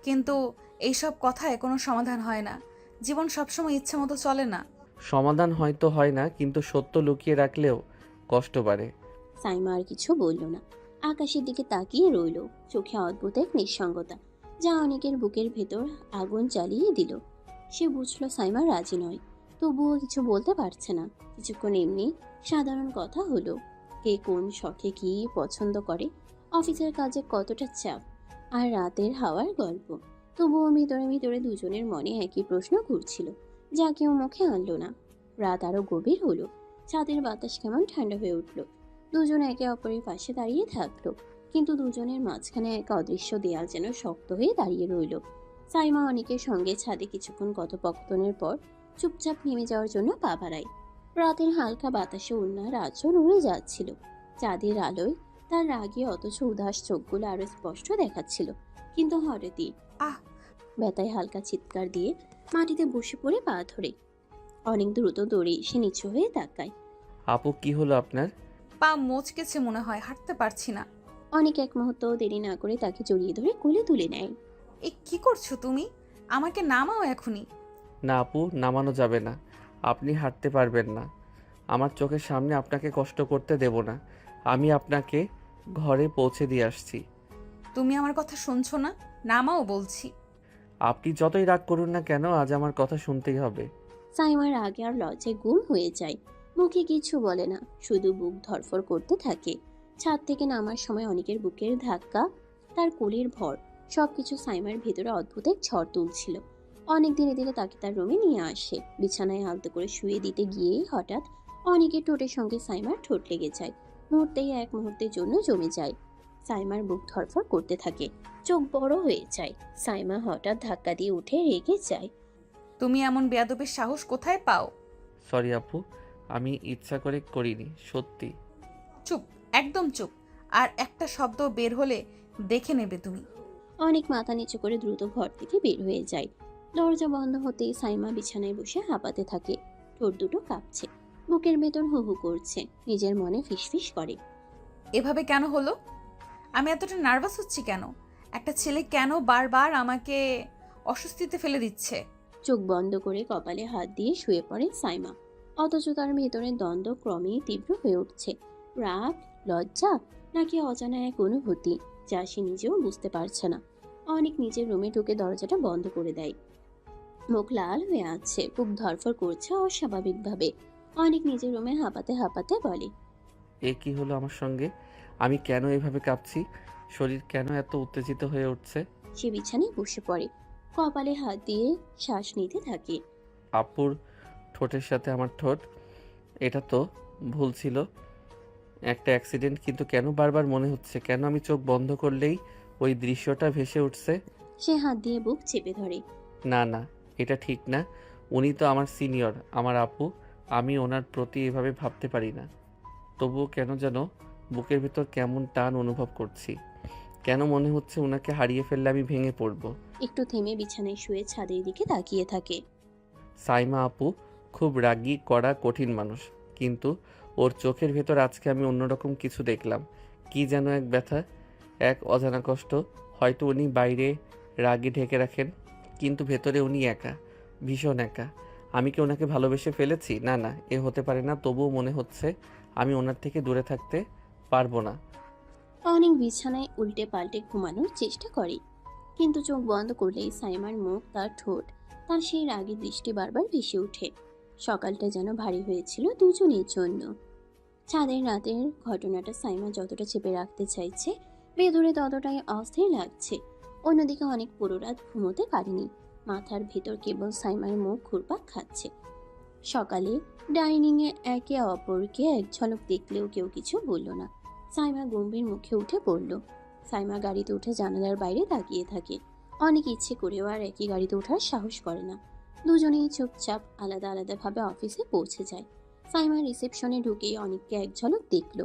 S1: কিন্তু এইসব কথায় কোনো সমাধান হয় না। জীবন সবসময় ইচ্ছে মতো চলে না।
S2: সমাধান হয়তো হয় না, কিন্তু সত্য লুকিয়ে রাখলেও কষ্ট বাড়ে।
S3: সাইমা আর কিছু বলল না, আকাশের দিকে তাকিয়ে রইল, চোখে অদ্ভুত এক নিঃসঙ্গতা, যা অনেকের বুকের ভেতর আগুন জ্বালিয়ে দিল। সে বুঝলো সাইমা রাজি নয়, তবুও কিছু বলতে পারছে না। কিছুক্ষণ এমনি সাধারণ কথা হলো, কে কোন শখে কি পছন্দ করে, অফিসের কাজে কতটা চাপ, আর রাতের হাওয়ার গল্প। তবুও ভিতরে ভিতরে দুজনের মনে একই প্রশ্ন ঘুরছিল, যা কেউ মুখে আনলো না। রাত আরো গভীর হলো, ছাদের বাতাস কেমন ঠান্ডা হয়ে উঠল। দুজন একে অপরের পাশে দাঁড়িয়ে থাকলো, কিন্তু দুজনের মাঝখানে এক অদৃশ্য দেয়াল যেন শক্ত হয়ে দাঁড়িয়ে রইল। সাইমা অনেকের সঙ্গে ছাদে কিছুক্ষণ কথোপকথনের পর চুপচাপ নেমে যাওয়ার জন্য পা বাড়ায়। রাতের হালকা বাতাসে উন্নার আঁচড় উড়ে যাচ্ছিল। চাঁদের আলোয় তার রাগে অথচ উদাস চোখগুলো আরো স্পষ্ট দেখাচ্ছিল। কিন্তু হঠাৎই
S1: আহ!
S3: ব্যথায় হালকা চিৎকার দিয়ে মাটিতে বসে পড়ে পা ধরে। অনেক দ্রুত দৌড়ে এসে নিচু হয়ে তাকায়।
S2: আপু, কি হলো আপনার?
S1: পা মচকেছে মনে হয়, হাঁটতে পারছি না।
S3: অনেক এক মুহূর্ত দেরি না করে তাকে জড়িয়ে ধরে কোলে তুলে নেয়।
S1: এ কি করছো তুমি? আমাকে নামাও এখনই।
S2: না আপু, নামানো যাবে না। আপনি হাঁটতে পারবেন না। আমার চোখের সামনে আপনাকে কষ্ট করতে দেব না। আমি আপনাকে ঘরে পৌঁছে দিয়ে আসছি।
S1: তুমি আমার কথা শুনছো না? নামাও বলছি।
S2: আপনি যতই রাগ করুন না কেন, আজ আমার কথা শুনতেই হবে।
S3: সাইমার আগে আর লজ্জায় গুম হয়ে যায়, মুখে কিছু বলে না, শুধু বুক ধরফর করতে থাকে। ছাদ থেকে নামার সময় অনেকের বুকের ধাক্কা, তার কোলের ভর, সবকিছু সাইমার ভেতরে অদ্ভুত এক ঝড় তুলছিল। অনেক ধীরে ধীরে তাকে তার রুমে নিয়ে আসে। বিছানায় আলতো করে শুয়ে দিতে গিয়েই হঠাৎ অনেকের ঠোঁটের সঙ্গে সাইমার ঠোঁট লেগে যায়। মুহূর্তেই এক মুহূর্তের জন্য জমে যায়। সাইমার বুক ধরফর করতে থাকে, চোখ বড় হয়ে যায়। সাইমা হঠাৎ ধাক্কা দিয়ে উঠে রেগে যায়।
S1: তুমি এমন বেয়াদবির সাহস কোথায় পাও?
S2: সরি আপু, আমি ইচ্ছা করে করিনি, সত্যি।
S1: চুপ, একদম চুপ। আর একটা শব্দ বের হলে দেখে নেবে তুমি।
S3: অনেক মাথা নিচু করে দ্রুত ঘর থেকে বের হয়ে যায়। দরজা বন্ধ হতেই সাইমা বিছানায় বসে হাঁপাতে থাকে। ঠোঁট দুটো কাঁপছে, বুকের ভেতর হু হু করছে। নিজের মনে ফিসফিস করে।
S1: এভাবে কেন হলো? আমি এতটা নার্ভাস হচ্ছি কেন? একটা ছেলে কেন বারবার আমাকে অস্বস্তিতে ফেলে দিচ্ছে?
S3: চোখ বন্ধ করে কপালে হাত দিয়ে শুয়ে পড়ে সাইমা। অথচ তার ভেতরে দ্বন্দ্ব ক্রমেই তীব্র হয়ে উঠছে। রাগ, লজ্জা, নাকি অজানা এক অনুভূতি, যা সে নিজেও বুঝতে পারছে না। অনেক নিজের রুমে ঢুকে দরজাটা বন্ধ করে দেয়। মুখ লাল হয়ে আছে, বুক ধরফর করছে অস্বাভাবিকভাবে। অনেক নিজের রুমে হাঁপাতে হাঁপাতে বলে,
S2: এ কি হলো আমার সঙ্গে? আমি কেন এভাবে কাঁপছি? শরীর কেন এত উত্তেজিত হয়ে উঠছে?
S3: সে বিছানায় বসে পড়ে, কপালে হাত দিয়ে শ্বাস নিতে থাকে।
S2: আপুর ঠোঁটের সাথে আমার ঠোঁট, এটা তো ভুল ছিল, একটা অ্যাক্সিডেন্ট। কিন্তু কেন বারবার মনে হচ্ছে, কেন আমি চোখ বন্ধ করলেই ওই দৃশ্যটা ভেসে উঠছে?
S3: সে হাত দিয়ে বুক চেপে ধরে।
S2: না না, এটা ঠিক না। উনি তো আমার সিনিয়র, আমার আপু। আমি ওনার প্রতি এভাবে ভাবতে পারি না। তবুও কেন যেন বুকের ভেতর কেমন টান অনুভব করছি। কেন মনে হচ্ছে ওনাকে হারিয়ে ফেললে আমি ভেঙে পড়ব।
S3: একটু থেমে বিছানায় শুয়ে ছাদের দিকে তাকিয়ে থাকে।
S2: সাইমা আপু খুব রাগী, কড়া, কঠিন মানুষ, কিন্তু ওর চোখের ভেতর আজকে আমি অন্যরকম কিছু দেখলাম। কি যেন এক ব্যথা, এক অজানা কষ্ট। হয়তো উনি বাইরে রাগে ঢেকে রাখেন, কিন্তু ভেতরে উনি একা, ভীষণ একা। আমি কি ওনাকে ভালোবেসে ফেলেছি? না না, এ হতে পারে না। তবুও মনে হচ্ছে আমি ওনার থেকে দূরে থাকতে পারবো না।
S3: অনেক বিছানায় উল্টে পাল্টে ঘুমানোর চেষ্টা করে, কিন্তু চোখ বন্ধ করলেই সাইমার মুখ, তার ঠোঁট, তার সেই রাগী দৃষ্টি বারবার ভেসে ওঠে। সকালটা যেন ভারী হয়েছিল দুজনের জন্য। ছাদের রাতের ঘটনাটা সাইমা যতটা চেপে রাখতে চাইছে, ভেতরে ততটাই অস্থির লাগছে। অন্যদিকে অনেক পুরো রাত ঘুমোতে পারেনি। মাথার ভেতর কেবল সাইমার মুখ ঘুরপাক খাচ্ছে। সকালে ডাইনিংয়ে একে অপরকে এক ঝলক দেখলেও কেউ কিছু বলল না। সাইমা গম্ভীর মুখে উঠে পড়ল। সাইমা গাড়িতে উঠে জানালার বাইরে তাকিয়ে থাকে। অনেক ইচ্ছে করেও আর একই গাড়িতে ওঠার সাহস করে না। দুজনেই চুপচাপ আলাদা আলাদাভাবে অফিসে পৌঁছে যায়। সাইমা রিসেপশনে ঢুকেই অনেককে এক ঝলক দেখলো,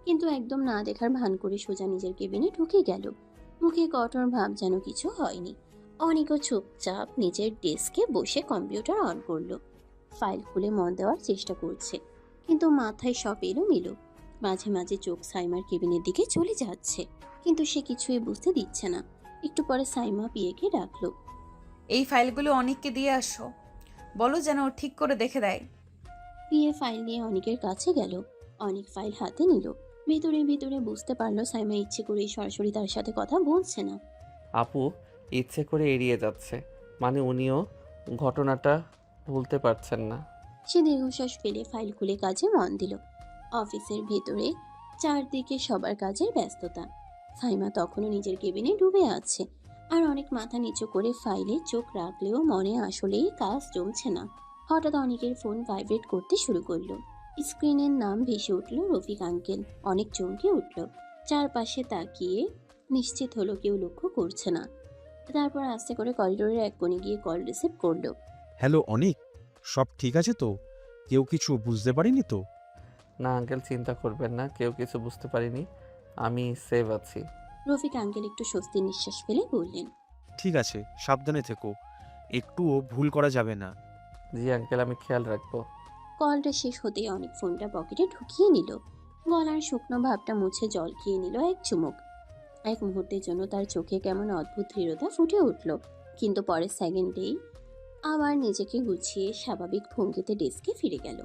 S3: কিন্তু একদম না দেখার ভান করে সোজা নিজের কেবিনে ঢুকে গেল। মুখে কঠোর ভাব যেন কিছু হয়নি। অনেকও চুপচাপ নিজের ডেস্কে বসে কম্পিউটার অন করলো। ফাইল খুলে মন দেওয়ার চেষ্টা করছে, কিন্তু মাথায় সব এলোমেলো। মাঝে মাঝে চোখ সাইমার কেবিনের দিকে চলে যাচ্ছে, কিন্তু সে কিছুই বুঝতে দিচ্ছে না। একটু পরে সাইমা পিয়েকে ডাকলো।
S1: এই ফাইলগুলো অনেককে দিয়ে আসো, বলো যেন ও ঠিক করে দেখে দেয়।
S3: পিয়ে ফাইল নিয়ে অনেকের কাছে গেল। অনেক ফাইল হাতে নিল। ভেতরে ভেতরে বুঝতে পারলো সাইমা ইচ্ছে করে সরাসরি তার সাথে কথা বলছে না।
S2: আপু ইচ্ছে করে এড়িয়ে যাচ্ছে, মানে উনিও ঘটনাটা ভুলতে পারছেন না।
S3: সে দীর্ঘশ্বাস ফেলে ফাইল খুলে কাজে মন দিল। অফিসের ভেতরে চারদিকে সবার কাজের ব্যস্ততা। সাইমা তখনও নিজের কেবিনে ডুবে আছে, আর অনেক মাথা নিচু করে ফাইলে চোখ রাখলেও মনে আসলেই কাজ জমছে না। হঠাৎ অনেকের ফোন ভাইব্রেট করতে শুরু করলো। স্ক্রিনের নাম ভেসে উঠল রফিক আঙ্কেল। অনেক চমকে উঠল, চারপাশে তাকিয়ে নিশ্চিত হলো কেউ লক্ষ্য করছে না। তারপর আস্তে করে করিডোরের এক কোণে গিয়ে কল রিসিভ করলো।
S7: হ্যালো অনিক, সব ঠিক আছে তো? কেউ কিছু বুঝতে পারেনি তো?
S2: না আঙ্কেল, চিন্তা করবেন না, কেউ কিছু বুঝতে পারিনি, আমি সেভ আছি।
S3: রফিক আঙ্কেল একটু স্বস্তির নিঃশ্বাস ফেলে বললেন,
S7: ঠিক আছে, সাবধানে থেকো, একটুও ভুল করা যাবে না।
S2: জি আঙ্কেল, আমি খেয়াল রাখবো।
S3: কলটা শেষ হতেই অনেক ফোনটা পকেটে ঢুকিয়ে নিল। গলার শুকনো ভাবটা মুছে জল খেয়ে নিল এক চুমুক। এক মুহূর্তের জন্য তার চোখে কেমন অদ্ভুত দৃঢ়তা ফুটে উঠল, কিন্তু পরের সেকেন্ডেই আবার নিজেকে গুছিয়ে স্বাভাবিক ভঙ্গিতে ডেস্কে ফিরে গেল।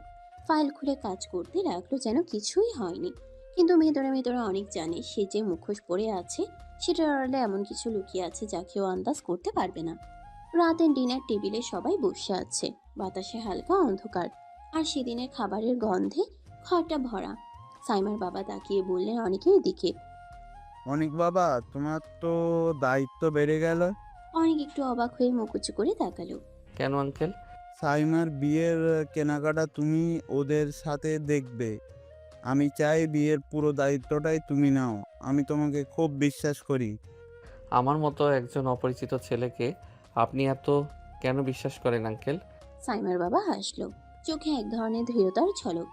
S3: ফাইল খুলে কাজ করতে লাগলো যেন কিছুই হয়নি, কিন্তু ভেতরে ভেতরে অনেক জানে সে যে মুখোশ পরে আছে সেটার আড়ালে এমন কিছু লুকিয়ে আছে যা কেউ আন্দাজ করতে পারবে না। রাতের ডিনার টেবিলে সবাই বসে আছে, বাতাসে হালকা অন্ধকার, আর সেদিনের খাবারের গন্ধে ঘরটা ভরা। সাইমার বাবা তাকিয়ে বললেন অনেকের দিকে,
S4: অনেক বাবা, তোমার তো দায়িত্ব বেড়ে গেল।
S3: অনেক একটু অবাক হয়ে মুখ উঁচু করে তাকালো।
S2: কেন আঙ্কেল?
S4: সাইমার বিয়ের কেনাকাটা তুমি ওদের সাথে দেখবে। আমি চাই বিয়ের পুরো দায়িত্বটাই তুমি নাও। আমি তোমাকে খুব বিশ্বাস করি।
S2: আমার মতো একজন অপরিচিত ছেলেকে আপনি এত কেন বিশ্বাস করেন আঙ্কেল?
S3: সাইমার বাবা হাসলো, চোখে এক ধরনের দৃঢ়তার ঝলক।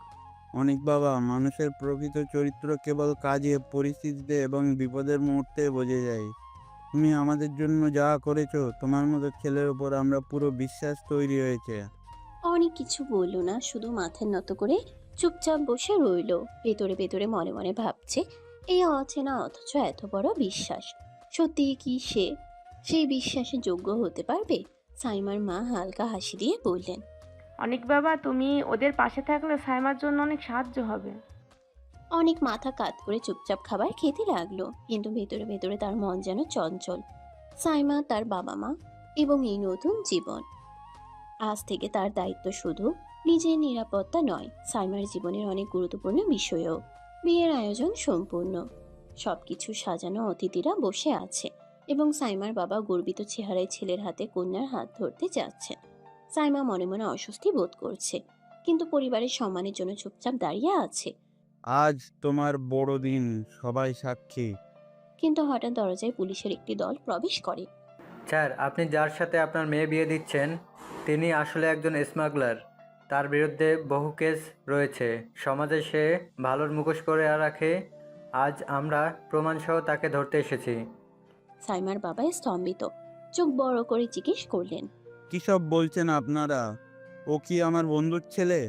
S4: অনেক বাবা, মানুষের প্রকৃত চরিত্র কেবল কাজে, পরিস্থিতিতে এবং বিপদের মুহূর্তে বোঝা যায়। তুমি আমাদের জন্য যা করেছো, তোমার মতো ছেলের উপর আমরা পুরো বিশ্বাস তৈরি হয়েছে।
S3: অনেক কিছু বলল না, শুধু মাথা নত করে চুপচাপ বসে রইল। ভেতরে ভেতরে মনে মনে ভাবছে, এই অচেনা অথচ এত বড় বিশ্বাস, সত্যি কি সে সেই বিশ্বাসে যোগ্য হতে পারবে? সাইমার মা হালকা হাসি দিয়ে বললেন,
S5: অনেক বাবা, তুমি ওদের পাশে থাকলে সাইমার জন্য অনেক সাহায্য হবে।
S3: অনেক মাথা কাত করে চুপচাপ খাবার খেতে লাগলো, কিন্তু ভেতরে ভেতরে তার মন যেন চঞ্চল। সাইমা, তার বাবা মা এবং এই নতুন জীবন। আজ থেকে তার দায়িত্ব শুধু নিজের নিরাপত্তা নয়, সাইমার জীবনের অনেক গুরুত্বপূর্ণ বিষয়ও। বিয়ের আয়োজন সম্পূর্ণ, সবকিছু সাজানো, অতিথিরা বসে আছে এবং সাইমার বাবা গর্বিত চেহারায় ছেলের হাতে কন্যার হাত ধরতে যাচ্ছেন। সাইমা মনে মনে অস্বস্তি বোধ করছে, কিন্তু পরিবারের সম্মানের জন্য চুপচাপ দাঁড়িয়ে আছে।
S4: আজ তোমার বড় দিন, সবাই সাক্ষী।
S3: কিন্তু হঠাৎ দরজায় পুলিশের একটি দল প্রবেশ করে।
S10: স্যার, আপনি যার সাথে আপনার মেয়ে বিয়ে দিচ্ছেন তিনি আসলে একজন স্মাগলার। তার বিরুদ্ধে বহু কেস রয়েছে। সমাজে সে ভালোর মুখোশ করে রাখে। আজ আমরা প্রমাণসহ তাকে ধরতে এসেছি।
S3: সাইমার বাবা স্তম্ভিত, চোখ বড় করে জিজ্ঞেস করলেন,
S4: কি সব বলছেন আপনারা? ও কি আমার বন্ধুর ছেলে?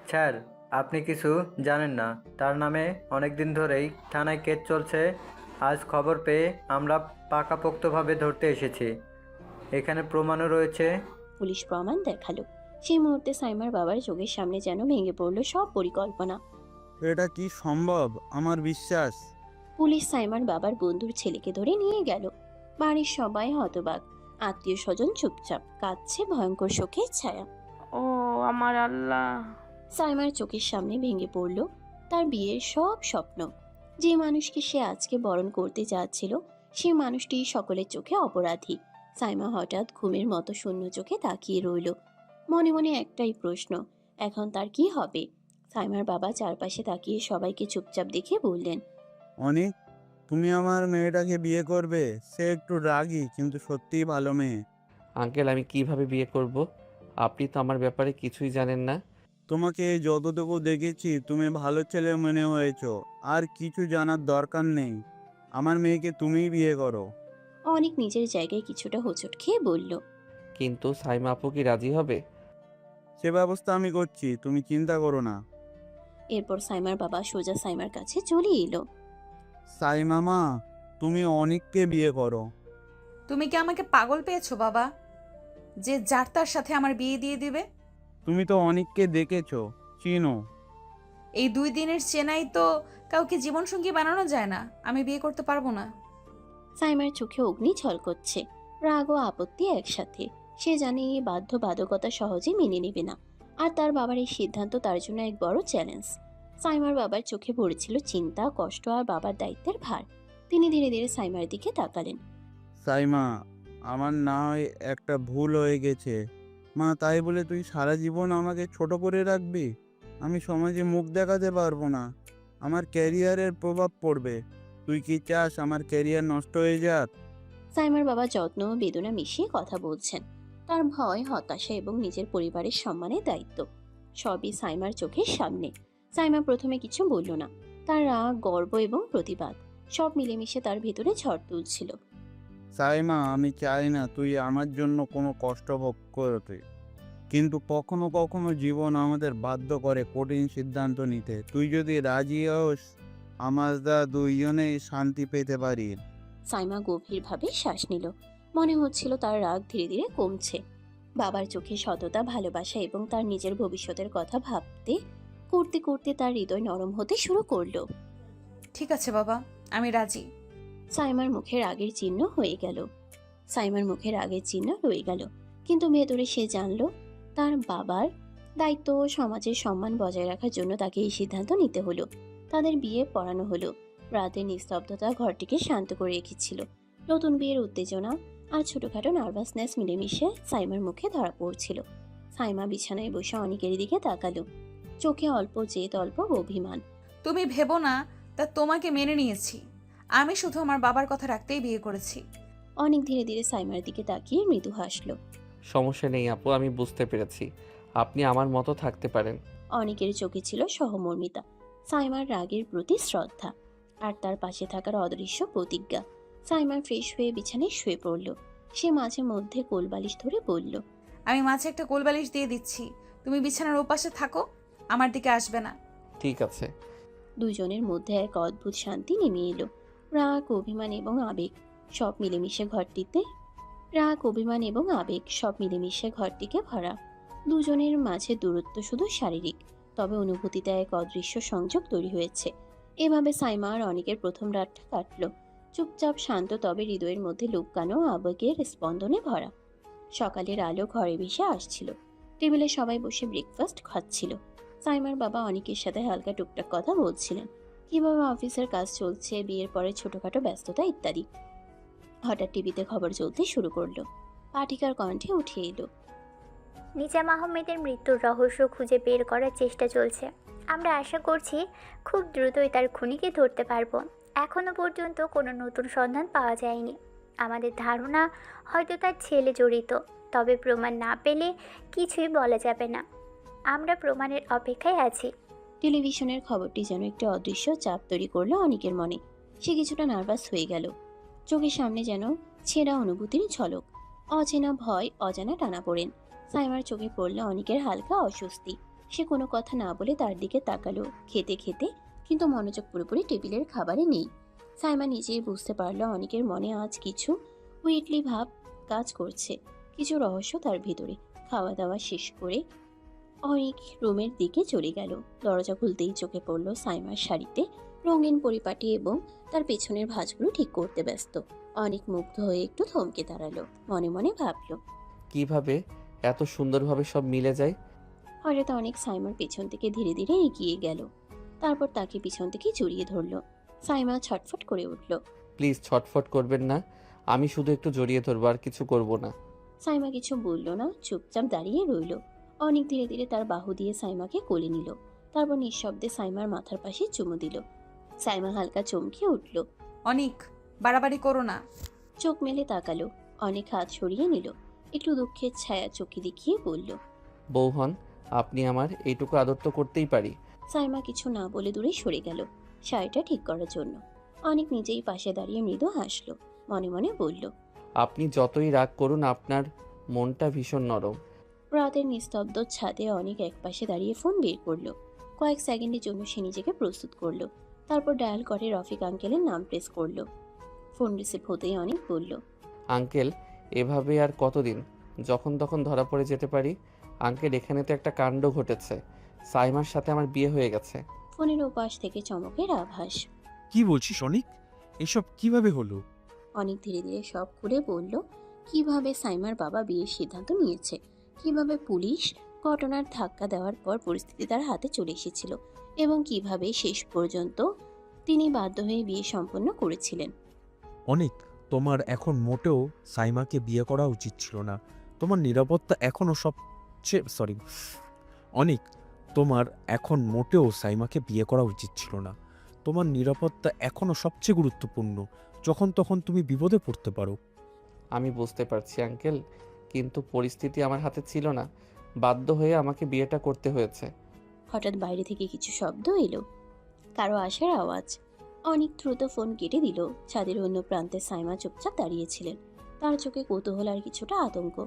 S10: স্যার, আপনি কিছু জানেন না। তার নামে অনেক দিন ধরেই থানায় কেস চলছে। আজ খবর পেয়ে আমরা পাকাপোক্তভাবে ধরতে এসেছি। এখানে প্রমাণও রয়েছে।
S3: পুলিশ প্রমাণ দেখালো। সেই মুহূর্তে সাইমার বাবার চোখের সামনে যেন ভেঙে পড়ল সব পরিকল্পনা।
S4: এটা কি সম্ভব? আমার বিশ্বাস।
S3: পুলিশ সাইমার বাবার বন্ধুর ছেলেকে ধরে নিয়ে গেল। বাড়ির সবাই হতবাক, আত্মীয় স্বজন চুপচাপ, কাঁদছে ভয়ঙ্কর শোকের ছায়া।
S5: ও আমার আল্লাহ!
S3: সাইমার চোখের সামনে ভেঙে পড়ল তার বিয়ের সব স্বপ্ন। যে মানুষকে সে আজকে বরণ করতে যাচ্ছিল, সে মানুষটি সকলের চোখে অপরাধী। সাইমা হঠাৎ ঘুমের মতো শূন্য চোখে তাকিয়ে রইল। মনে মনে একটাই প্রশ্ন, এখন তার কি হবে? সাইমার বাবা চারপাশে তাকিয়ে সবাইকে চুপচাপ দেখে বললেন,
S4: অনেক, তুমি আমার মেয়েটাকে বিয়ে করবে? সে একটু রাগী, কিন্তু সত্যিই ভালো মেয়ে।
S2: আঙ্কেল, আমি কিভাবে বিয়ে করব? আপনি তো আমার ব্যাপারে কিছুই জানেন না।
S4: তোমাকে যতটুকু দেখেছি তুমি ভালো ছেলে মনে হয়েছো। আর কিছু জানার দরকার নেই। আমার মেয়েকে তুমিই বিয়ে করো।
S3: অনেক নিজের জায়গায় কিছুটা হোঁচট খেয়ে বলল,
S2: কিন্তু সাইমা আপু কি রাজি হবে?
S4: সে ব্যবস্থা আমি করছি, তুমি চিন্তা করো না।
S3: এরপর সাইমার বাবা সোজা সাইমার কাছে চলে এলো।
S4: সাই মামা, তুমি অনেককে বিয়ে করো।
S1: তুমি কি আমাকে পাগল পেয়েছো বাবা, যে যার তার সাথে আমার বিয়ে দিয়ে দিবে?
S4: তুমি তো অনেককে দেখেছো, চিনো।
S1: এই 2 দিনের চেনাই তো কাউকে জীবনসঙ্গী বানানো যায় না। আমি বিয়ে করতে পারবো না।
S3: সাইমার চোখে অগ্নি ঝলকচ্ছে, রাগ ও আপত্তি একসাথে। সে জানে এই বাধ্যবাধকতা সহজে মেনে নেবে না, আর তার বাবার এই সিদ্ধান্ত তার জন্য এক বড় চ্যালেঞ্জ। সাইমার বাবার চোখে পড়েছিল চিন্তা, কষ্ট আর বাবার দায়িত্বের ভার। তিনি ধীরে ধীরে সাইমার দিকে তাকালেন।
S4: সাইমা, আমার না হয় একটা ভুল হয়ে গেছে মা, তাই বলে তুই সারা জীবন আমাকে ছোট করে রাখবি? আমি সমাজে মুখ দেখাতে পারবো না, আমার ক্যারিয়ারের প্রভাব পড়বে। তুই কি চাস আমার ক্যারিয়ার নষ্ট হয়ে যাক?
S3: সাইমার বাবা যত্ন ও বেদনা মিশিয়ে কথা বলছেন। তার ভয়, হতাশা এবং নিজের পরিবারের সম্মানের দায়িত্ব সবই সাইমার চোখের সামনে। সাইমা প্রথমে কিছু বলল না। তার রাগ, গর্ব এবং প্রতিবাদ সব মিলেমিশে তার ভেতরে ঝড় তুলছিল।
S4: সাইমা, আমি চাই না তুই আমার জন্য কোনো কষ্ট ভোগ করতে, কিন্তু কখনো কখনো জীবন আমাদের বাধ্য করে কঠিন সিদ্ধান্ত নিতে। তুই যদি রাজি হোস, আমরা দুইজনেই শান্তি পেতে পারি।
S3: সাইমা গভীরভাবে শ্বাস নিল। মনে হচ্ছিল তার রাগ ধীরে ধীরে কমছে। বাবার চোখে সততা, ভালোবাসা এবং তার নিজের ভবিষ্যতের কথা ভাবতে করতে করতে তার হৃদয় নরম হতে শুরু করলো।
S1: ঠিক আছে বাবা, আমি রাজি।
S3: সাইমার মুখে রাগের চিহ্ন হয়ে গেল। সাইমার মুখে রাগের চিহ্ন রয়ে গেল, কিন্তু ভেতরে সে জানলো তার বাবার দায়িত্ব ও সমাজের সম্মান বজায় রাখার জন্য তাকে এই সিদ্ধান্ত নিতে হলো। তাদের বিয়ে পড়ানো হলো। রাতের নিস্তব্ধতা ঘরটিকে শান্ত করে রেখেছিল। নতুন বিয়ের উত্তেজনা আর ছোটখাটো নার্ভাসনেস মিলেমিশে সাইমার মুখে ধরা পড়ছিল। সাইমা বিছানায় বসে অনেকের দিকে তাকালো, চোখে অল্প জেদ অল্প অভিমান।
S1: তুমি ভেবো না তা তোমাকে মেনে নিয়েছি। আমি শুধু আমার বাবার কথা রাখতেই বিয়ে করেছি।
S3: অনেক ধীরে ধীরে সাইমার দিকে তাকিয়ে মৃদু হাসলো।
S2: সমস্যা নেই আপু, আমি বুঝতে পেরেছি। আপনি আমার মতো থাকতে পারেন।
S3: অনেকের চোখে ছিল সহমর্মিতা, সাইমার রাগের প্রতি শ্রদ্ধা, আর তার পাশে থাকার অদৃশ্য প্রতিজ্ঞা। সাইমার ফ্রেশ হয়ে বিছানায় শুয়ে পড়ল। সে মাঝে মধ্যে কোলবালিশ ধরে বলল,
S1: আমি মাঝে একটা কোলবালিশ দিয়ে দিচ্ছি, তুমি বিছানার ওপাশে থাকো, আমার দিকে আসবে না।
S2: ঠিক আছে।
S3: দুজনের মধ্যে এক অদ্ভুত শান্তি নেমে এলো। রাগ অভিমান এবং আবেগ সব মিলেমিশে ঘরটিকে ভরা। দুজনের মাঝে দূরত্ব শুধু শারীরিক, তবে অনুভূতিতে এক অদৃশ্য সংযোগ তৈরি হয়েছে। এভাবে সাইমা আর অনেকের প্রথম রাতটা কাটলো, চুপচাপ শান্ত, তবে হৃদয়ের মধ্যে লুকানো আবেগের স্পন্দনে ভরা। সকালের আলো ঘরে ভেসে আসছিল। টেবিলে সবাই বসে ব্রেকফাস্ট খাচ্ছিল। সাইমার বাবা অনেকের সাথে হালকা টুকটাক কথা বলছিলেন, কিভাবে অফিসের কাজ চলছে, বিয়ের পরে ছোটখাটো ব্যস্ততা ইত্যাদি। হঠাৎ টিভিতে খবর চলতে শুরু করলো। পাঠিকার কণ্ঠে উঠে এলো,
S6: নিজাম আহমেদের মৃত্যুর রহস্য খুঁজে বের করার চেষ্টা চলছে। আমরা আশা করছি খুব দ্রুতই তার খুনিকে ধরতে পারবো। এখনো পর্যন্ত কোনো নতুন সন্ধান পাওয়া যায়নি। আমাদের ধারণা হয়তো তার ছেলে জড়িত, তবে প্রমাণ না পেলে কিছুই বলা যাবে না। আমরা প্রমাণের অপেক্ষায় আছি।
S3: টেলিভিশনের খবরটি যেন একটি অদৃশ্য চাপ তৈরি করলো অনেকের মনে। সে কিছুটা নার্ভাস হয়ে গেল। চোখের সামনে যেন ছেঁড়া অনুভূতির ঝলক, অচেনা ভয়, অজানা টানাপোড়েন। সাইমার চোখে পড়ল অনেকের হালকা অস্বস্তি। সে কোনো কথা না বলে তার দিকে তাকালো, খেতে খেতে, কিন্তু মনোযোগ পুরোপুরি টেবিলের খাবারে নেই। সাইমা নিজেই বুঝতে পারলো অনেকের মনে আজ কিছু উইটলি ভাব কাজ করছে, কিছু রহস্য তার ভিতরে। খাওয়া দাওয়া শেষ করে অনেক রুমের দিকে চলে গেল। দরজা খুলতেই চোখে পড়ল সাইমার শাড়িতে রঙিন পরিপাটি এবং তার পেছনের ভাঁজগুলো ঠিক করতে ব্যস্ত। অনেক মুগ্ধ হয়ে একটু থমকে দাঁড়ালো, মনে মনে ভাবলো
S2: কিভাবে এত সুন্দরভাবে সব মিলে যায়।
S3: হঠাৎ অনেক সাইমার পেছন থেকে ধীরে ধীরে এগিয়ে গেল, তারপর তাকে পিছন থেকে জড়িয়ে ধরলো। সাইমা ছটফট করে উঠল।
S2: প্লিজ ছটফট করবেন না, আমি শুধু একটু জড়িয়ে ধরবো, আর কিছু করব না।
S3: সাইমা কিছু বলল না, চুপচাপ দাঁড়িয়ে রইল। অনেক ধীরে ধীরে তার বাহু দিয়ে সাইমাকে কোলে নিল, তারপর নিঃশব্দে সাইমার মাথার পাশে চুমু দিল। সাইমা হালকা চমকে উঠল।
S1: অনেক বাড়াবাড়ি করো না।
S3: চোখ মেলে তাকালো। অনেক হাত সরিয়ে নিল, একটু দুঃখের ছায়া চোখে দেখিয়ে বলল,
S2: বউ হন আপনি আমার, এইটুকু আদর তো করতেই পারি।
S3: সাইমা কিছু না বলে দূরে সরে গেল শাড়িটা ঠিক করার জন্য। অনেক নিজেই পাশে দাঁড়িয়ে মৃদু হাসলো, মনে মনে বলল,
S2: আপনি যতই রাগ করুন আপনার মনটা ভীষণ নরম।
S3: রাতের নিস্তব্ধ ছাদে অনেক একপাশে দাঁড়িয়ে ফোন বের করলো। কয়েক সেকেন্ডের জন্য সে নিজেকে প্রস্তুত করলো, তারপর ডায়াল করে রফিক আঙ্কেলের নাম প্রেস করলো। ফোন রিসিভ হতেই অনেক বলল,
S2: আঙ্কেল এভাবে আর কতদিন, যখন তখন ধরা পড়ে যেতে পারি। আঙ্কেল এখানে তো একটা কাণ্ড ঘটেছে, সাইমার সাথে আমার বিয়ে হয়ে গেছে।
S3: ফোনের ওপাশ থেকে চমকের আভাস।
S7: কি বলছিস অনিক? এসব কিভাবে হলো?
S3: অনেক ধীরে ধীরে সব খুলে বলল, কিভাবে সাইমার বাবা বিয়ের সিদ্ধান্ত নিয়েছে, কিভাবে পুলিশ ঘটনার ধাক্কা দেওয়ার পর পরিস্থিতি তার হাতে চলে এসেছিল, এবং কিভাবে শেষ পর্যন্ত তিনি বাধ্য হয়ে বিয়ে সম্পন্ন করেছিলেন।
S7: অনিক, তোমার এখন মোটেও সাইমাকে বিয়ে করা উচিত ছিল না। তোমার নিরাপত্তা এখনও অনিক, তোমার এখন মোটেও সাইমাকে বিয়ে করা উচিত ছিল না। তোমার নিরাপত্তা এখনও সবচেয়ে গুরুত্বপূর্ণ। যখন তখন তুমি বিপদে পড়তে পারো।
S2: আমি বুঝতে পারছি আঙ্কেল, কিন্তু পরিস্থিতি আমার হাতে ছিল না, বাধ্য হয়ে আমাকে বিয়েটা করতে হয়েছে।
S3: হঠাৎ বাইরে থেকে কিছু শব্দ এলো, কারো আসার আওয়াজ। অনেক দ্রুত ফোন কেটে দিল। ছাদের অন্য প্রান্তে সাইমা চুপচাপ দাঁড়িয়েছিলেন, তার চোখে কৌতূহল আর কিছুটা আতঙ্ক।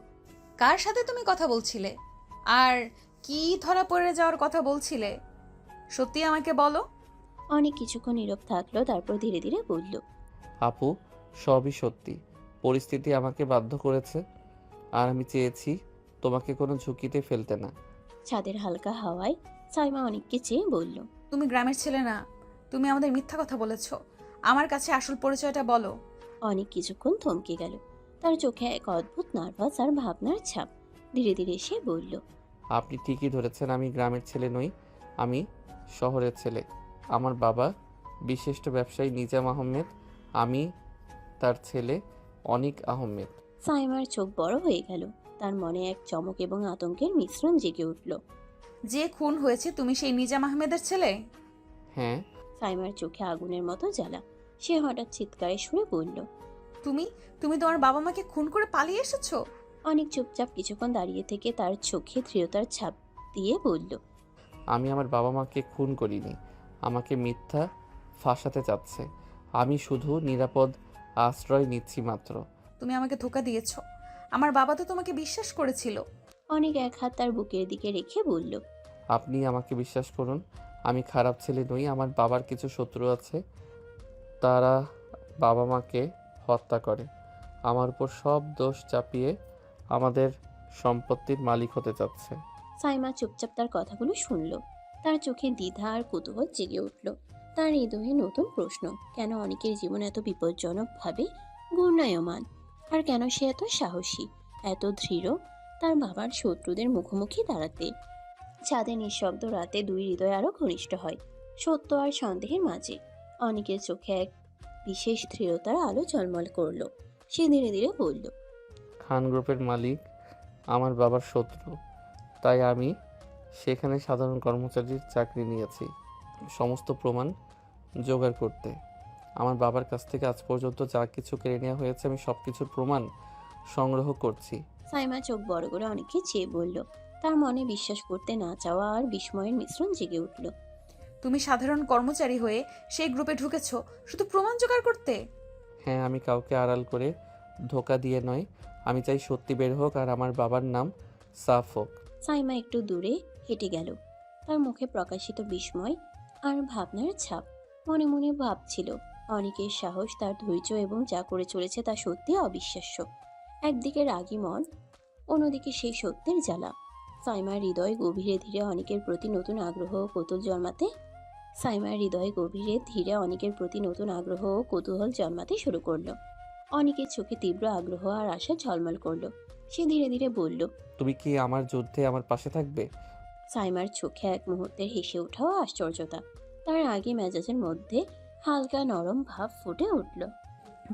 S1: কার সাথে তুমি কথা বলছিলে আর কি ধরা পড়ে যাওয়ার কথা বলছিলে, সত্যি আমাকে বলো।
S3: অনেক কিছুক্ষণ নীরব থাকলো, তারপর ধীরে ধীরে বলল,
S2: আপু সবই সত্যি, পরিস্থিতি আমাকে বাধ্য করেছে, আর আমি চেয়েছি তোমাকে কোনো ঝুঁকিতে ফেলতে না।
S3: ছাদের হালকা হাওয়ায় সাইমা অনেককে চেয়ে বলল,
S1: তুমি গ্রামের ছেলে না, তুমি আমাদের মিথ্যা কথা বলেছো, আমার কাছে আসল পরিচয়টা বলো।
S3: অনেক কিছুক্ষণ থমকে গেল, তার চোখে এক অদ্ভুত নার্ভাস আর ভাবনার ছাপ। ধীরে ধীরে সে বলল,
S2: আপনি ঠিকই ধরেছেন, আমি গ্রামের ছেলে নই, আমি শহরের ছেলে। আমার বাবা বিশিষ্ট ব্যবসায়ী নিজাম আহমেদ, আমি তার ছেলে অনিক আহমেদ।
S3: সাইমার চোখ বড় হয়ে গেল। তার মনে এক চমক এবং আতঙ্কের মিশ্রণ জেগে উঠল।
S1: যে খুন হয়েছে তুমি সেই নিজাম আহমেদের ছেলে?
S2: হ্যাঁ।
S3: সাইমার চোখে আগুনের মতো জ্বালা। সে হঠাৎ চিৎকারে সুরে বলল।
S1: তুমি তুমি তোমার বাবা মাকে খুন করে পালিয়ে এসেছো?
S3: অনেক চুপচাপ কিছুক্ষণ দাঁড়িয়ে থেকে তার চোখে দৃঢ়তার ছাপ দিয়ে বলল।
S2: আমি আমার বাবা মাকে খুন করিনি, আমাকে মিথ্যা ফাঁসাতে চাচ্ছে। আমি শুধু নিরাপদ আশ্রয় নিচ্ছি মাত্র।
S1: তুমি আমাকে ধোঁকা দিয়েছো। আমার বাবা তো তোমাকে বিশ্বাস করেছিল।
S3: অনেক এক হাত তার বুকের দিকে রেখে বলল।
S2: আপনি আমাকে বিশ্বাস করুন, আমি খারাপ ছেলে নই। আমার বাবার কিছু শত্রু আছে, তারা বাবা মাকে হত্যা করে আমার উপর সব দোষ চাপিয়ে আমাদের সম্পত্তির মালিক হতে চাচ্ছে।
S3: সাইমা চুপচাপ তার কথাগুলো শুনল। তার চোখে দ্বিধা আর কৌতূহল জেগে উঠল। তার হৃদয়ে নতুন প্রশ্ন, কেন অনেকের জীবন এত বিপজ্জনকভাবে ঘূর্ণায়মান, আর কেন সে এত সাহসী, এত দৃঢ় তার বাবার শত্রুদের মুখোমুখি দাঁড়াতে। ছাদে নিঃশব্দ রাতে দুই হৃদয় আরো ঘনিষ্ঠ হয়, সত্য আর সন্দেহের মাঝে। অনেকের চোখে এক বিশেষ দৃঢ়তার আলো ঝলমল করলো। সে ধীরে ধীরে বলল।
S2: খান গ্রুপের মালিক আমার বাবার শত্রু, তাই আমি সেখানে সাধারণ কর্মচারীর চাকরি নিয়েছি সমস্ত প্রমাণ জোগাড় করতে। আমার বাবার কাছ থেকে আজ পর্যন্ত যা কিছু কেড়ে নেওয়া হয়েছে আমি সব কিছুর প্রমাণ সংগ্রহ করছি।
S3: সাইমা চোখ বড় করে অনেককে চেয়ে বলল। তার মনে বিশ্বাস করতে না চাওয়া আর বিস্ময়ের মিশ্রণ জেগে উঠল।
S1: তুমি সাধারণ কর্মচারী হয়ে সেই গ্রুপে ঢুকেছো শুধু প্রমাণ জোগাড় করতে?
S2: হ্যাঁ, আমি কাউকে আড়াল করে ধোকা দিয়ে নয়, আমি চাই সত্যি বের হোক আর আমার বাবার নাম সাফ হোক।
S3: সাইমা একটু দূরে হেঁটে গেল। তার মুখে প্রকাশিত বিস্ময় আর ভাবনার ছাপ। মনে মনে ভাবছিল, অনেকের সাহস, তার ধৈর্য এবং যা করে চলেছে তা সত্যি অবিশ্বাস্য। একদিকে রাগী মন, অন্যদিকে সেই সত্যের জ্বালা। সাইমার হৃদয় গভীরে ধীরে অনেকের প্রতি নতুন আগ্রহ ও কৌতূহল জন্মাতে শুরু করলো। অনেকের চোখে তীব্র আগ্রহ আর আশা ঝলমল করলো। সে ধীরে ধীরে বলল।
S2: তুমি কি আমার যুদ্ধে আমার পাশে থাকবে?
S3: সাইমার চোখে এক মুহূর্তের হেসে ওঠাও আশ্চর্যতা। তার আগে মেজাজের মধ্যে হালকা নরম ভাব ফুটে উঠল।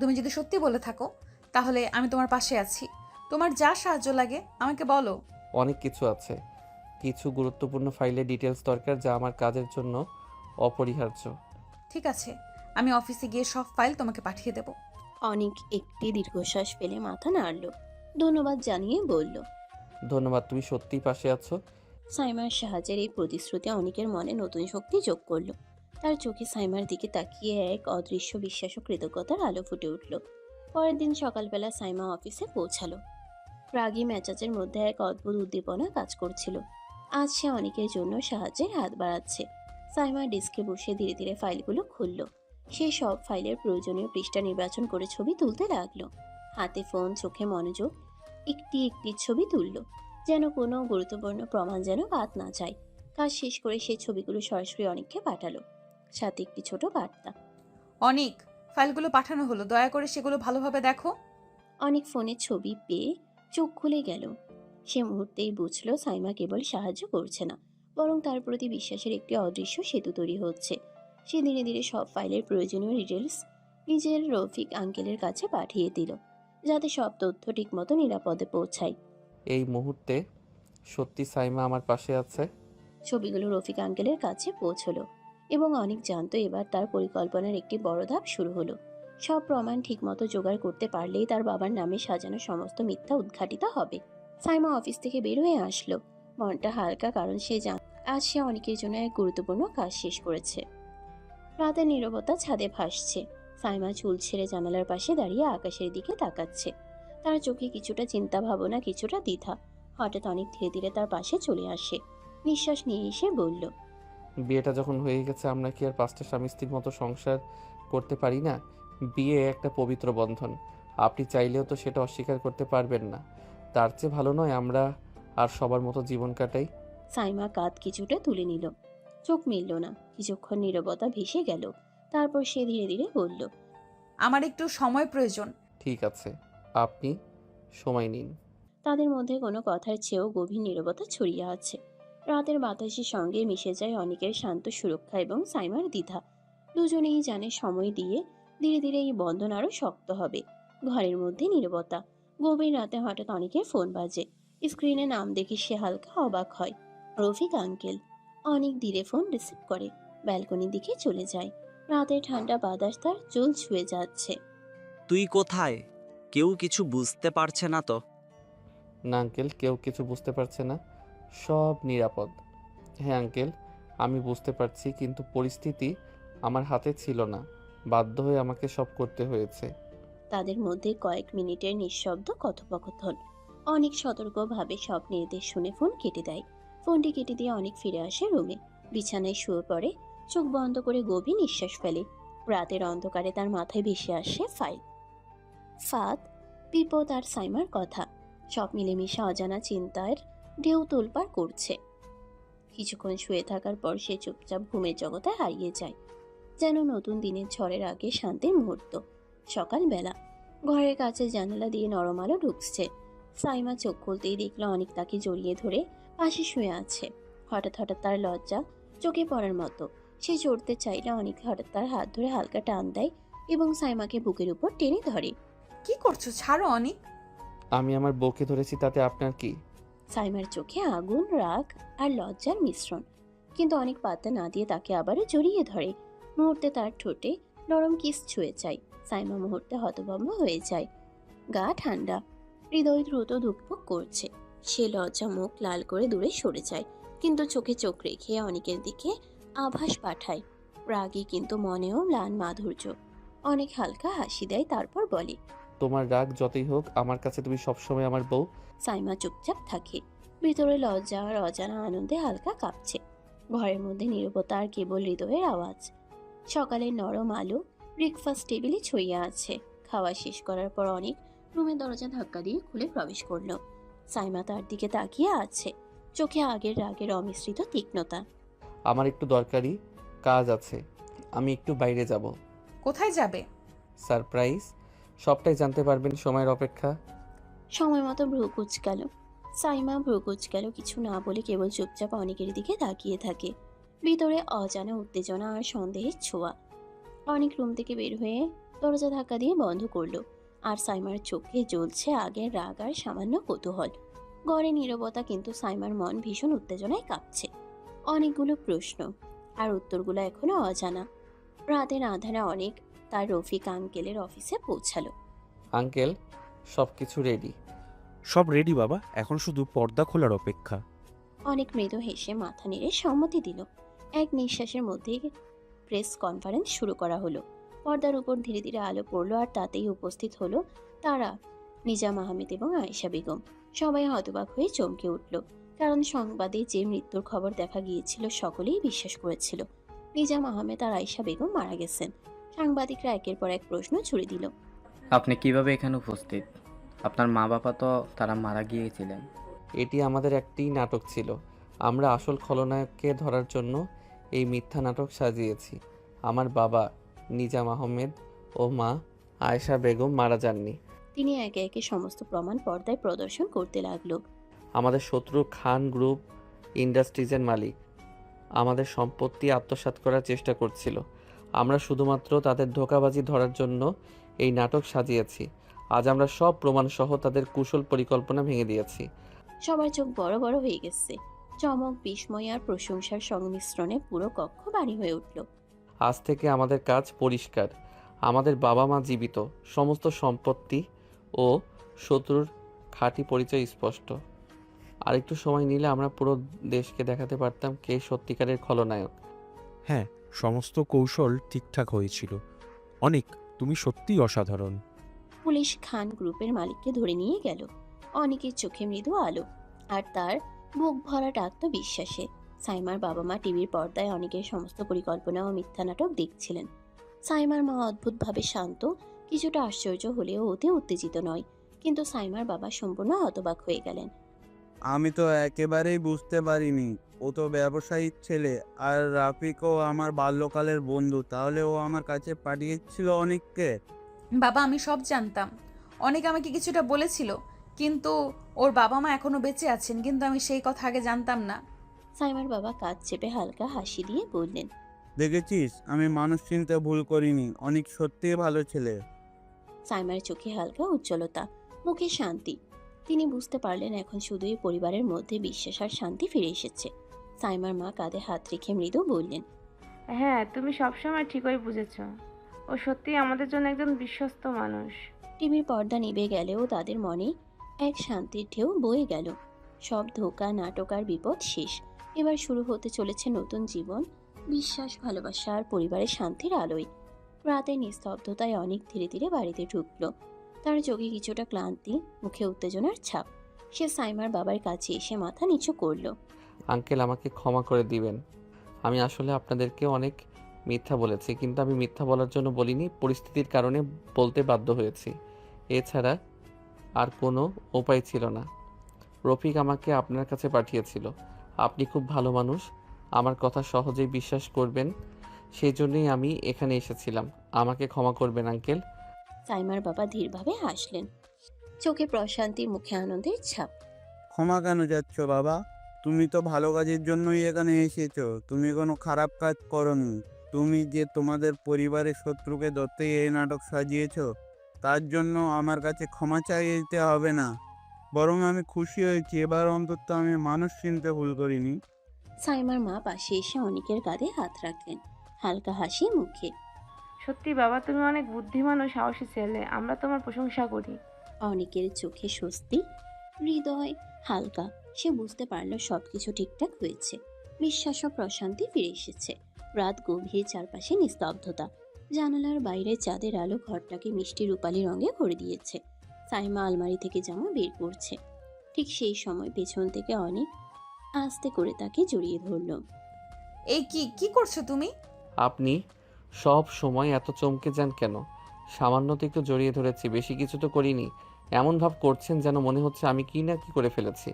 S1: তুমি যদি সত্যি বলে থাকো তাহলে আমি তোমার পাশে আছি। তোমার যা সাহায্য লাগে আমাকে বলো।
S2: অনেক কিছু আছে, কিছু গুরুত্বপূর্ণ ফাইলের ডিটেলস দরকার যা আমার কাজের জন্য অপরিহার্য।
S1: ঠিক আছে, আমি অফিসে গিয়ে সব ফাইল তোমাকে পাঠিয়ে দেব।
S3: অনেক একটি দীর্ঘশ্বাস ফেলে মাথা নাড়ল, ধন্যবাদ জানিয়ে বলল।
S2: ধন্যবাদ, তুমি সত্যিই পাশে আছো।
S3: সাইমার সাহায্যের এই প্রতিশ্রুতি অনেকের মনে নতুন শক্তি যোগ করল। তার চোখে সাইমার দিকে তাকিয়ে এক অদৃশ্য বিশ্বাস ও কৃতজ্ঞতার আলো ফুটে উঠল। পরের দিন সকালবেলা সাইমা অফিসে পৌঁছালো। রাগী মেজাজের মধ্যে এক অদ্ভুত উদ্দীপনা কাজ করছিল। আজ সে অনেকের জন্য সাহায্যের হাত বাড়াচ্ছে। সাইমা ডেস্কে বসে ধীরে ধীরে ফাইলগুলো খুলল। সে সব ফাইলের প্রয়োজনীয় পৃষ্ঠা নির্বাচন করে ছবি তুলতে লাগলো। হাতে ফোন, চোখে মনোযোগ, একটি একটি ছবি তুলল, যেন কোনো গুরুত্বপূর্ণ প্রমাণ যেন বাদ না যায়। কাজ শেষ করে সে ছবিগুলো সরাসরি অনেককে পাঠালো, সাথে একটি ছোট বার্তা।
S1: অনেক, ফাইলগুলো পাঠানো হলো, দয়া করে সেগুলো ভালোভাবে দেখো।
S3: অনেক ফোনের ছবি পেয়ে চোখ খুলে গেল। সে মুহূর্তেই বুঝলো সাইমা কেবল সাহায্য করছে না, বরং তার প্রতি বিশ্বাসের একটি অদৃশ্য সেতু তৈরি হচ্ছে। সে ধীরে ধীরে সব ফাইলের প্রয়োজনীয় ডিটেলস নিজের রফিক আঙ্কেলের কাছে পাঠিয়ে দিল, যাতে সব তথ্য ঠিকমতো নিরাপদে পৌঁছায়।
S2: এই মুহূর্তে সত্যি সাইমা আমার পাশে আছে।
S3: ছবিগুলো রফিক আঙ্কেলের কাছে পৌঁছলো এবং অনেক জানতো এবার তার পরিকল্পনার একটি বড় ধাপ শুরু হলো। সব প্রমাণ ঠিকমতো জোগাড় করতে পারলেই তার বাবার নামে সাজানো সমস্ত মিথ্যা উদ্ঘাটিত হবে। সাইমা অফিস থেকে বের হয়ে আসলো, মনটা হালকা, কারণ সে আজ সে অনেকের জন্য এক গুরুত্বপূর্ণ কাজ শেষ করেছে। রাতের নীরবতা ছাদে ভাসছে। সাইমা চুল ছেড়ে জানালার পাশে দাঁড়িয়ে আকাশের দিকে তাকাচ্ছে। তার চোখে কিছুটা চিন্তা ভাবনা, কিছুটা দ্বিধা। হঠাৎ অনেক ধীরে ধীরে তার পাশে চলে আসে। নিঃশ্বাস নিয়ে এসে বলল।
S2: বিয়েটা যখন হয়ে গেছে, আমরা কি আর পাঁচটা স্বামী স্ত্রীর মতো সংসার করতে পারি না? বিয়ে একটা পবিত্র বন্ধন, আপনি চাইলেও তো সেটা অস্বীকার করতে পারবেন না। তার চেয়ে ভালো নয় আমরা আর সবার মতো জীবন কাটাই?
S3: সাইমা কাঁধ কিছুটা তুলে নিল, চোখ মিলল না। কিছুক্ষণ নীরবতা ভেসে গেল, তারপর সে ধীরে ধীরে বলল।
S1: আমার একটু সময় প্রয়োজন।
S2: ঠিক আছে, আপনি সময় নিন।
S3: তাদের মধ্যে কোনো কথার চেয়েও গভীর নীরবতা ছড়িয়ে আছে। রাতের বাতাসের সঙ্গে মিশে যায় অনেকের শান্ত সুরক্ষা এবং সাইমার দ্বিধা। দুজনেই জানে সময় দিয়ে ধীরে ধীরে এই বন্ধন আরো শক্ত হবে। ঘরের মধ্যে নীরবতা, গভীর রাতে হঠাৎ অনেকের ফোন বাজে। স্ক্রিনে নাম দেখে সে হালকা অবাক হয়। রফিক আঙ্কেল। অনেক ধীরে ফোন রিসিভ করে, ব্যালকনির দিকে চলে যায়। রাতের ঠান্ডা বাতাস তার চুল ছুঁয়ে যাচ্ছে।
S11: তুই কোথায়? কেউ কিছু বুঝতে পারছে না তো?
S2: না আঙ্কেল, কেউ কিছু বুঝতে পারছে না, সব নিরাপদ। হ্যাঁ আঙ্কেল, আমি বুঝতে পারছি, কিন্তু পরিস্থিতি আমার হাতে ছিল না, বাধ্য হয়ে আমাকে সব করতে হয়েছে।
S3: তাদের মধ্যে কয়েক মিনিটের নিঃশব্দ কথোপকথন। অনেক সতর্কভাবে সব নির্দেশ শুনে ফোন কেটে দেয়। ফোনটি কেটে দিয়ে অনেক ফিরে আসে রুমে, বিছানায় শুয়ে পড়ে, চোখ বন্ধ করে গভীর নিঃশ্বাস ফেলে। রাতের অন্ধকারে তার মাথায় ভেসে আসে ফাইল, ফাঁদ, বিপদ আর সাইমার কথা। সব মিলেমিশে অজানা চিন্তার ঢেউ তোলপাড় করছে। কিছুক্ষণ শুয়ে থাকার পর সে চুপচাপ ঘুমের জগতে হারিয়ে যায়, যেন নতুন দিনের ঝড়ের আগে শান্তির মুহূর্ত। সকালবেলা ঘরের কাছে জানালা দিয়ে নরম আলো ঢুকছে। সাইমা চোখ খুলতেই দেখলো অনেক তাকে জড়িয়ে ধরে পাশে শুয়ে আছে। হঠাৎ হঠাৎ তার লজ্জা চোখে পড়ার মতো। সে চড়তে চাইলে অনেক হঠাৎ তার হাত ধরে হালকা টান দেয় এবং সাইমাকে বুকের উপর টেনে ধরে।
S1: কি করছো? ছাড়ো অনিক।
S2: আমি আমার বউকে ধরেছি, তাতে আপনার কি?
S3: সাইমার চোখে আগুন, রাগ আর লজ্জার মিশ্রণ, কিন্তু অনেক পাত্তা না দিয়ে তাকে আবারও জড়িয়ে ধরে। মুহূর্তে তার ঠোঁটে নরম কিস ছুঁয়ে যায়। সাইমা মুহূর্তে হতভম্ব হয়ে যায়। গা ঠান্ডা, হৃদয় দ্রুত ধুকপুক করছে। সে লজ্জা মুখ লাল করে দূরে সরে যায়, কিন্তু চোখে চোখ রেখে অনেকের দিকে আভাস পাঠায়। রাগী কিন্তু মনেও ম্লান মাধুর্য। অনেক হালকা হাসি দেয়, তারপর বলে,
S2: তোমার রাগ যতই হোক, আমার কাছে তুমি সবসময় আমার বউ।
S3: সাইমা চুপচাপ থাকে, ভিতরে লজ্জা আর অজানা আনন্দে হালকা কাঁপছে। ঘরের মধ্যে নীরবতা আর কেবল হৃদয়ের আওয়াজ। সকালের নরম আলো ব্রেকফাস্ট টেবিলে ছড়িয়ে আছে। খাওয়া শেষ করার পর অনেক রুমের দরজা ধাক্কা দিয়ে খুলে প্রবেশ করলো। সাইমা তার দিকে তাকিয়ে আছে, চোখে আগের রাগের অমিশ্রিত তীক্ষ্ণতা।
S2: আমার একটু দরকারি কাজ আছে, আমি একটু বাইরে যাব।
S1: কোথায় যাবে?
S2: সারপ্রাইজ, সবটাই জানতে পারবেন, সময়ের অপেক্ষা।
S3: সময় মতো ভ্রু কুচকাল। সাইমা ভ্রু কুচকাল, কিছু না বলে কেবল চুপচাপ অনেকের দিকে তাকিয়ে থাকে। ভিতরে অজানা উত্তেজনা আর সন্দেহের ছোঁয়া। অনেক রুম থেকে বের হয়ে দরজা ধাক্কা দিয়ে বন্ধ করলো, আর সাইমার চোখে জ্বলছে আগের রাগ আর সামান্য কৌতূহল। ঘরে নীরবতা, কিন্তু সাইমার মন ভীষণ উত্তেজনায় কাঁপছে। অনেকগুলো প্রশ্ন, আর উত্তরগুলো এখনো অজানা। রাতের আধারে অনেক তার রফিক আঙ্কেলের অফিসে পৌঁছালো।
S2: আঙ্কেল, সব কিছু রেডি।
S7: সব রেডি বাবা, এখন শুধু পর্দা খোলার অপেক্ষা।
S3: অনেক মৃদু হেসে মাথা নেড়ে সম্মতি দিল। এক নিঃশ্বাসের মধ্যেই প্রেস কনফারেন্স শুরু করা হলো। পর্দার উপর ধীরে ধীরে আলো পড়লো, আর তাতেই উপস্থিত হলো তারা, নিজাম আহমেদ এবং আয়েশা বেগম। সবাই হতবাক হয়ে চমকে উঠল, কারণ সংবাদে যে মৃত্যুর খবর দেখা গিয়েছিল সকলেই বিশ্বাস করেছিল নিজাম আহমেদ আর আয়েশা বেগম মারা গেছেন। সাংবাদিকরা একের পর এক প্রশ্ন ছুড়ে দিল।
S12: আপনি কিভাবে এখানে উপস্থিত? আপনার মা বাবা তো তারা মারা গিয়েছিলেন।
S2: এটি আমাদের একটি নাটক ছিল, আমরা আসল খলনায়ককে ধরার জন্য এই মিথ্যা নাটক সাজিয়েছি। আমার বাবা নিজাম আহমেদ ও মা আয়েশা বেগম মারা যাননি।
S3: তিনি একে একে সমস্ত প্রমাণ পর্দায় প্রদর্শন করতে লাগলো।
S2: আমাদের শত্রু খান গ্রুপ ইন্ডাস্ট্রিজের মালিক আমাদের সম্পত্তি আত্মসাৎ করার চেষ্টা করছিল। আমরা শুধুমাত্র তাদের ধোঁকাবাজি ধরার জন্য এই নাটক সাজিয়েছি। আজ আমরা সব প্রমাণসহ তাদের কুশল পরিকল্পনা ভেঙে দিয়েছি।
S3: সবার চোখ বড় বড় হয়ে গেছে। চমক, বিস্ময় আর প্রশংসার সংমিশ্রণে পুরো কক্ষ বাড়ি হয়ে উঠল।
S2: আজ থেকে আমাদের কাজ পরিষ্কার। আমাদের বাবা মা জীবিত, সমস্ত সম্পত্তি ও শত্রুর খাঁটি পরিচয় স্পষ্ট। আরেকটু সময় নিলে আমরা পুরো দেশকে দেখাতে পারতাম কে সত্যিকারের খলনায়ক।
S7: হ্যাঁ, সমস্ত কৌশল ঠিকঠাক হয়েছিল। অনেক, তুমি সত্যিই অসাধারণ।
S3: পুলিশ খান গ্রুপের মালিককে ধরে নিয়ে গেল। অনেকের চোখে মৃদু আলো, আর তার বুক ভরা আত্মবিশ্বাসে। সাইমার বাবা মা টিভির পর্দায় অনেকের সমস্ত পরিকল্পনা ও মিথ্যা নাটক দেখছিলেন। সাইমার মা অদ্ভুতভাবে শান্ত, কিছুটা আশ্চর্য হলেও অতি উত্তেজিত নয়। কিন্তু সাইমার বাবা সম্পূর্ণ হতবাক হয়ে গেলেন।
S4: আমি তো একেবারেই বুঝতে পারিনি, ও তো ব্যবসায়ীর ছেলে, আর রাফিকও আমার বাল্যকালের বন্ধু, তাহলে ও আমার কাছে পাঠিয়েছিল অনেককে?
S1: বাবা, আমি সব জানতাম। অনেক আমাকে কিছুটা বলেছিল, কিন্তু ওর বাবা মা এখনো বেঁচে আছেন, কিন্তু আমি সেই কথা আগে জানতাম না।
S3: সাইমার বাবা কাঁধ চেপে হালকা হাসি দিয়ে বললেন,
S4: দেখেছিস, আমি মানুষ চিনতে ভুল করিনি, অনেক সত্যিই ভালো ছেলে।
S3: সাইমার চোখে হালকা উজ্জ্বলতা, মুখে শান্তি। তিনি বুঝতে পারলেন এখন শুধুই পরিবারের মধ্যে বিশ্বাস আর শান্তি ফিরে এসেছে। সাইমার মা কাঁধে হাত রেখে মৃদু বললেন,
S5: হ্যাঁ, তুমি সবসময় ঠিকই বুঝেছ। ও সত্যিই আমাদের জন্য একজন বিশ্বস্ত মানুষ।
S3: টিভির পর্দা নিভে গেলেও তাদের মনে এক শান্তির ঢেউ বয়ে গেল। সব ধোঁকা, নাটক আর বিপদ শেষ। এবার শুরু হতে চলেছে নতুন জীবন, বিশ্বাস, ভালোবাসা আর পরিবারের শান্তির আলোয়। রাতের নিস্তব্ধতায় অনেক ধীরে ধীরে বাড়িতে ঢুকলো। তার চোখে কিছুটা ক্লান্তি, মুখে উত্তেজনার ছাপ। সে সাইমার বাবার কাছে এসে মাথা নিচু করলো।
S2: আঙ্কেল, আমাকে ক্ষমা করে দিবেন। আমি আসলে আপনাদেরকে অনেক মিথ্যা বলেছি, কিন্তু আমি মিথ্যা বলার জন্য বলিনি, পরিস্থিতির কারণে বলতে বাধ্য হয়েছি। এছাড়া আর কোনো উপায় ছিল না। রফিক আমাকে আপনার কাছে পাঠিয়েছিল। আপনি খুব ভালো মানুষ, আমার কথা সহজেই বিশ্বাস করবেন, সেই জন্যই আমি এখানে এসেছিলাম। আমাকে ক্ষমা করবেন আঙ্কেল।
S3: সাইমার বাবা ধীরভাবে হাসলেন, চোখে প্রশান্তির, মুখে আনন্দের ছাপ।
S4: ক্ষমা কেন যাচ্ছ বাবা? তুমি তো ভালো কাজের জন্যই এখানে এসেছো, তুমি কোনো খারাপ কাজ করনি। তুমি যে তোমাদের পরিবারের শত্রুকে ধরতে এই নাটক সাজিয়েছো, তার জন্য আমার কাছে ক্ষমা চাইতে হবে না। বরং আমি খুশি হয়েছি, এবার অন্তত আমি মানুষ চিনতে ভুল করিনি।
S3: সাইমার মা পাশে এসে অনিকের কাঁধে হাত রাখলেন, হালকা হাসি মুখে।
S5: সত্যি বাবা, তুমি অনেক বুদ্ধিমান ও সাহসী ছেলে। আমরা তোমার প্রশংসা করি।
S3: অনিকের চোখে স্বস্তি, হৃদয় হালকা। সে বুঝতে পারল সবকিছু ঠিকঠাক হয়েছে। বিশ্বাস ও প্রশান্তি ফিরে এসেছে। রাত গভীর, চারপাশে নিস্তব্ধতা। জানালার বাইরে চাঁদের আলো ঘরটাকে মিষ্টি রূপালি রঙে ভরে দিয়েছে। সাইমা আলমারি থেকে জামা বের করছে। ঠিক সেই সময় পেছন থেকে অনেক আস্তে করে তাকে জড়িয়ে ধরল।
S1: এই কি কি করছো তুমি?
S2: আপনি সব সময় এত চমকে যান কেন? সামান্য তো একটু জড়িয়ে ধরেছি, বেশি কিছু তো করিনি। এমন ভাব করছেন যেন মনে হচ্ছে আমি কি না কি করে ফেলেছি।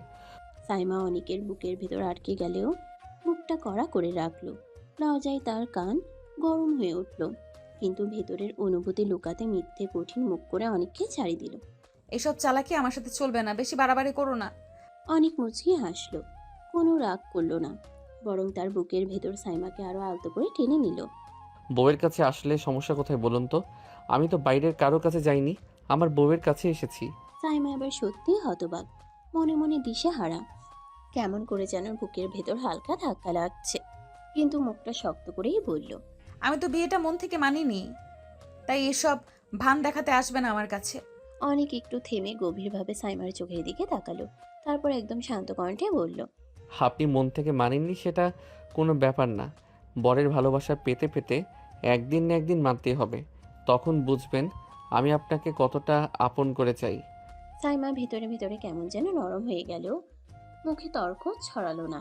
S3: সাইমা অনিকের বুকের ভেতর আটকে গেলেও মুখটা কড়া করে রাখলো। লজ্জায় তার কান গরম হয়ে উঠল, কিন্তু ভেতরের অনুভূতি লুকাতে মিথ্যে কঠিন মুখ করে অনেককে ছাড়ি দিল।
S1: এসব চালাকি আমার সাথে চলবে না, বেশি বাড়াবাড়ি করো না।
S3: অনেক মুচকি হাসলো, কোনো রাগ করলো না, বরং তার বুকের ভেতর সাইমাকে আরো আলতো করে টেনে নিল।
S2: বউয়ের কাছে আসলে সমস্যা কোথায় বলুন তো? আমি তো বাইরের কারো কাছে যাইনি, আমার বউয়ের কাছে এসেছি।
S3: সাইমা এবার সত্যি হতবাক, মনে মনে দিশেহারা। কেমন করে যেন বুকের ভেতর হালকা ধাক্কা লাগছে, কিন্তু মুখটা শক্ত করেই বলল,
S1: আমি তো বিয়েটা মন থেকে মানিনি, তাই এসব ভান দেখাতে আসবে না আমার কাছে।
S3: অনেক একটু থেমে গভীরভাবে সাইমার চোখের দিকে তাকালো, তারপর একদম শান্ত কণ্ঠে বলল,
S2: আপনি মন থেকে মানেননি সেটা কোনো ব্যাপার না। বরের ভালোবাসা পেতে পেতে একদিন না একদিন মানতেই হবে, তখন বুঝবেন আমি আপনাকে কতটা আপন করে চাই।
S3: সাইমা ভিতরে ভিতরে কেমন যেন নরম হয়ে গেল, মুখে তর্ক ছড়ালো না।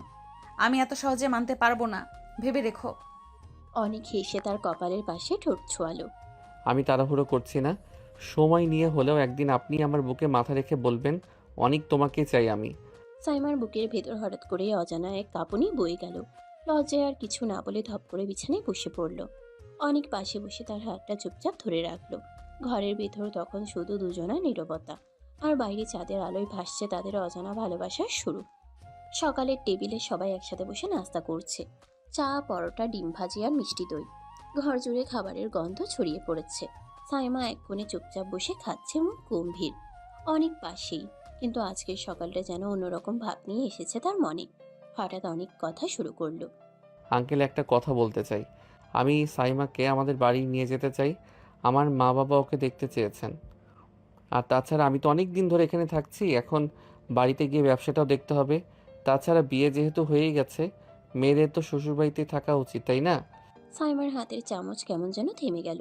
S1: আমি এত সহজে মানতে পারবো না, ভেবে রেখো।
S3: অনেক হেসে তার কপালের পাশে ঠোঁট ছোঁয়ালো।
S2: আমি তাড়াহুড়ো করছি না, সময় নিয়ে হলেও একদিন আপনি আমার বুকে মাথা রেখে বলবেন অনেক তোমাকে চাই আমি।
S3: সাইমার বুকের ভেতর হঠাৎ করে অজানা এক কাঁপুনি বয়ে গেল। লজ্জায় আর কিছু না বলে ধপ করে বিছানায় বসে পড়ল। অনেক পাশে বসে তার হাতটা চুপচাপ ধরে রাখলো। ঘরের ভেতর তখন শুধু দুজনার নীরবতা, আর বাইরে চাঁদের আলোয় ভাসছে তাদের অজানা ভালোবাসার শুরু। সকালের টেবিলে সবাই একসাথে বসে নাস্তা করছে। চা, পরোটা, ডিম ভাজি আর মিষ্টি দই। ঘর জুড়ে খাবারের গন্ধ ছড়িয়ে পড়েছে। সাইমা এক কোণে চুপচাপ বসে খাচ্ছে, মুখ গম্ভীর। অনেক পাশেই, কিন্তু আজকের সকালটা যেন অন্যরকম ভাব নিয়ে এসেছে তার মনে। হঠাৎ অনেক কথা শুরু করলো।
S2: আঙ্কেল, একটা কথা বলতে চাই। আমি সাইমাকে আমাদের বাড়ি নিয়ে যেতে চাই। আমার মা বাবা ওকে দেখতে চেয়েছেন। আর তাছাড়া আমি তো অনেক দিন ধরে এখানে থাকছি, এখন বাড়িতে গিয়ে ব্যবসাটাও দেখতে হবে। তাছাড়া বিয়ে যেহেতু হয়েই গেছে, মেয়েদের তো শ্বশুরবাড়িতে থাকা উচিত, তাই না?
S3: সাইমার হাতের চামচ কেমন যেন থেমে গেল।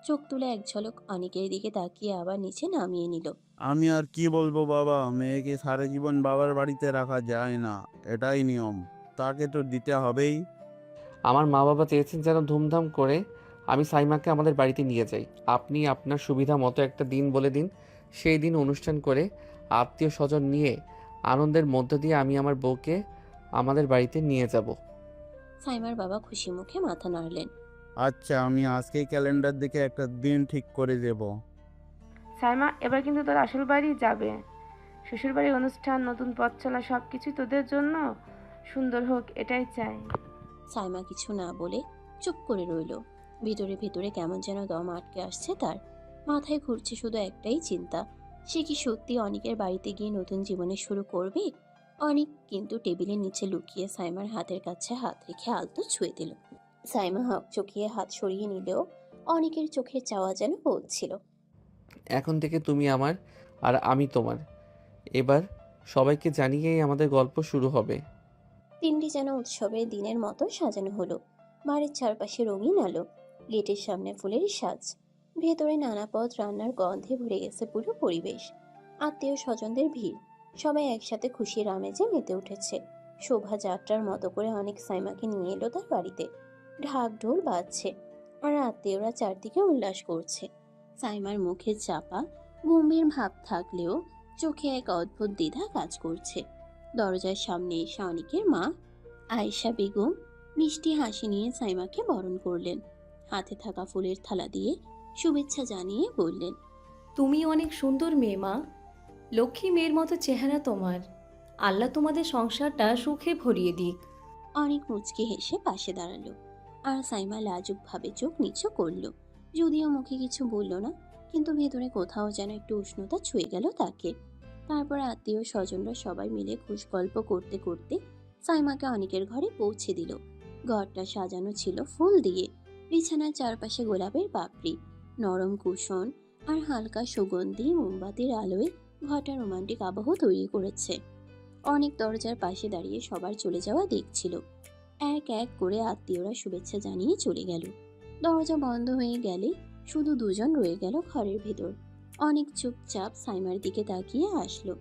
S3: চোখ তুলে এক ঝলক অনেকের দিকে তাকিয়ে আবার নিচে নামিয়ে নিল।
S4: আমি আর কি বলবো বাবা, মেয়েকে সারা জীবন বাবার বাড়িতে রাখা যায় না, এটাই নিয়ম, তাকে তো দিতে হবেই।
S2: আমার মা বাবা চেয়েছেন যেন ধুমধাম করে আমি সাইমাকে আমাদের বাড়িতে নিয়ে যাই। আপনি আপনার সুবিধা মতো একটা দিন বলে দিন, সেই দিন অনুষ্ঠান করে আত্মীয় স্বজন নিয়ে আনন্দের মধ্য দিয়ে আমি আমার বউকে আমাদের বাড়িতে নিয়ে যাব।
S3: সাইমার বাবা খুশি মুখে মাথা নাড়লেন।
S4: আচ্ছা, আমি আজকেই ক্যালেন্ডার দেখে একটা দিন ঠিক করে দেব।
S5: সাইমা, এবার কিন্তু তোর আসল বাড়ি যাবে। শ্বশুরবাড়ির অনুষ্ঠান, নতুন পথ চলা, সব কিছুই তোদের জন্য সুন্দর হোক, এটাই চাই।
S3: সাইমা কিছু না বলে চুপ করে রইল। ভিতরে ভিতরে কেমন যেন দম আটকে আসছে তার। মাথায় ঘুরছে শুধু একটাই চিন্তা, সে কি সত্যি অনিকের বাড়িতে গিয়ে নতুন জীবনে শুরু করবে? অনিক কিন্তু টেবিলের নিচে লুকিয়ে সাইমার হাতের কাছে হাত রেখে আলতো ছুঁয়ে দিল। সাইমা হক চোখিয়ে হাত সরিয়ে নিলেও অনিকের চোখের চাওয়া যেন বলছিল,
S2: এখন থেকে তুমি আমার আর আমি তোমার। এবার সবাইকে জানিয়েই আমাদের গল্প শুরু হবে।
S3: দিনটি যেন উৎসবের দিনের মতো সাজানো হলো। বাড়ির চারপাশে রঙিন আলো, গেটের সামনে ফুলের সাজ, ভেতরে নানা পদ রান্নার গন্ধে ভরে গেছে পুরো পরিবেশ। আত্মীয় স্বজনদের ভিড়, সবাই একসাথে খুশির আমেজে মেতে উঠেছে। শোভাযাত্রার মতো করে অনেক সাইমাকে নিয়ে এলো তার বাড়িতে। ঢাক ঢোল বাজছে আর আত্মীয়রা চারদিকে উল্লাস করছে। সাইমার মুখে চাপা গম্ভীর ভাব থাকলেও চোখে এক অদ্ভুত দ্বিধা কাজ করছে। দরজার সামনে এসে অনিকের মা আয়েশা বেগম মিষ্টি হাসি নিয়ে সাইমাকে বরণ করলেন। হাতে থাকা ফুলের থালা দিয়ে শুভেচ্ছা জানিয়ে বললেন,
S13: তুমি অনেক সুন্দর মেয়ে মা, লক্ষ্মী মেয়ের মতো চেহারা তোমার। আল্লাহ তোমাদের সংসারটা সুখে ভরিয়ে দিক।
S3: অনেক মুচকি হেসে পাশে দাঁড়ালো আর সাইমা লাজুক ভাবে চোখ নিচু করলো। যদিও মুখে কিছু বলল না, কিন্তু ভেতরে কোথাও যেন একটু উষ্ণতা ছুঁয়ে গেল তাকে। তারপর আত্মীয় স্বজনরা সবাই মিলে খুশ গল্প করতে করতে সাইমাকে অনেকের ঘরে পৌঁছে দিল। ঘরটা সাজানো ছিল ফুল দিয়ে, বিছানার চারপাশে গোলাপের পাপড়ি, নরম কুশন আর হালকা সুগন্ধি মোমবাতির আলোয় ঘরটা রোমান্টিক আবহ তৈরি করেছে। অনেক দরজার পাশে দাঁড়িয়ে সবার চলে যাওয়া দেখছিল। এক এক করে আত্মীয়রা শুভেচ্ছা জানিয়ে চলে গেল। দরজা বন্ধ হয়ে গেলে শুধু দুজন রয়ে গেল ঘরের ভেতর। অনেক চুপচাপ সাইমার দিকে তাকিয়ে আসলো,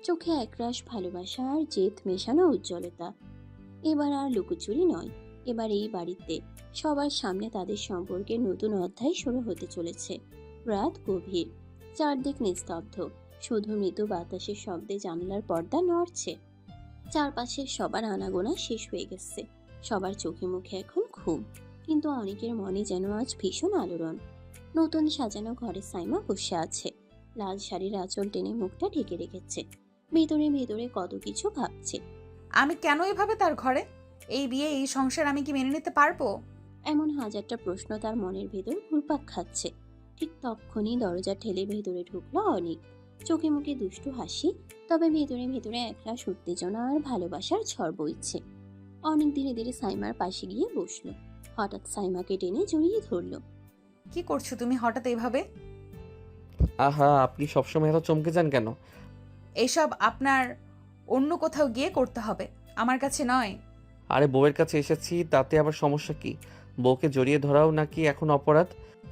S3: চোখে একরাশ ভালোবাসা আর জেদ মেশানো উজ্জ্বলতা। এবার আর লুকোচুরি নয়, এবার এই বাড়িতে সবার সামনে তাদের সম্পর্কের নতুন অধ্যায় শুরু হতে চলেছে। রাত গভীর, চারদিক নিস্তব্ধ, শুধু মৃদু বাতাসের শব্দে জানালার পর্দা নড়ছে। চারপাশে সবার আনাগোনা শেষ হয়ে গেছে, সবার চোখে মুখে এখন ঘুম, কিন্তু অনেকের মনে যেন আজ ভীষণ আলোড়ন। নতুন সাজানো ঘরে সাইমা বসে আছে, লাল শাড়ির আঁচল টেনে মুখটা ঢেকে রেখেছে। ভেতরে ভেতরে কত কিছু ভাবছে।
S1: আমি কেন এভাবে তার ঘরে? এই বিয়ে, এই সংসার আমি কি মেনে নিতে পারবো?
S3: এমন হাজারটা প্রশ্ন তার মনের ভেতর ঘুরপাক খাচ্ছে। ঠিক তক্ষুনি দরজা ঠেলে ভেতরে ঢুকলো অনেক, চোখে মুখে দুষ্টু হাসি, তবে ভেতরে ভেতরে একরাশ উত্তেজনা আর ভালোবাসার ঝড় বইছে। অনেক ধীরে ধীরে সাইমার পাশে গিয়ে বসলো। হঠাৎ সাইমাকে টেনে জড়িয়ে ধরলো।
S1: কি করছো তুমি হঠাৎ এভাবে?
S2: আহা, আপনি সবসময় এত চমকে যান কেন?
S1: এইসব আপনার অন্য কোথাও গিয়ে করতে হবে, আমার কাছে নয়।
S2: আরে বউয়ের কাছে এসেছি, তাতে আবার সমস্যা কি? বউকে জড়িয়ে ধরাও নাকি এখন অপরাধ?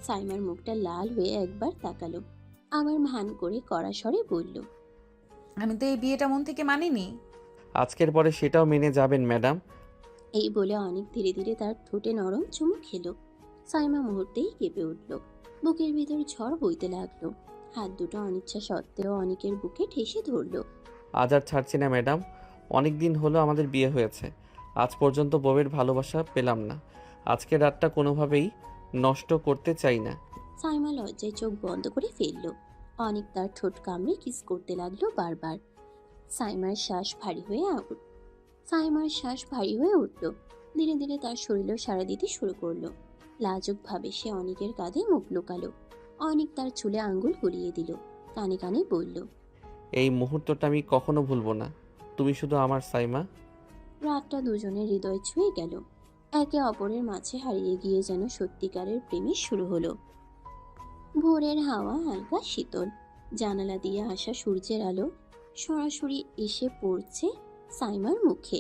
S3: সাইমার মুখটা লাল হয়ে একবার তাকালো, আবার ভান করে কড়া স্বরে বলল,
S1: আমি তো এই বিয়েটা মন থেকে মানিনি।
S2: আজকের পরে সেটাও মেনে যাবেন ম্যাডাম।
S3: এই বলে অনেক ধীরে ধীরে তার ঠোঁটে নরম চুমু খেলো। সাইমা মুহূর্তেই কেঁপে উঠল, বুকের ভিতর ঝড় বইতে লাগলো। হাত দুটো অনিচ্ছা সত্ত্বেও অনেকের বুকে ঠেসে ধরলো।
S2: আজ আর ছাড়ছি না ম্যাডাম, অনেক দিন হলো আমাদের বিয়ে হয়েছে, আজ পর্যন্ত বউয়ের ভালোবাসা পেলাম না। আজকের রাতটা কোনোভাবেই নষ্ট করতে চাই না।
S3: সাইমা লজ্জায় চোখ বন্ধ করে ফেললো। অনেক তার ঠোঁট কামড়ে কিস করতে লাগলো বারবার। সাইমার শ্বাস ভারী হয়ে উঠল। ধীরে ধীরে তার শরীরও সাড়া দিতে শুরু করলো। লাজুক ভাবে সে অনেকের কাঁধে মুখ লুকালো। অনেক তার চুলে আঙ্গুল গলিয়ে দিল, কানে কানে বলল,
S2: এই মুহূর্তটা আমি কখনো ভুলবো না, তুমি শুধু আমার সাইমা।
S3: রাতটা দুজনের হৃদয় ছুঁয়ে গেল। একে অপরের মাঝে হারিয়ে গিয়ে যেন সত্যিকারের প্রেমই শুরু হলো। ভোরের হাওয়া হালকা শীতল, জানালা দিয়ে আসা সূর্যের আলো সরাসরি এসে পড়ছে সাইমার মুখে।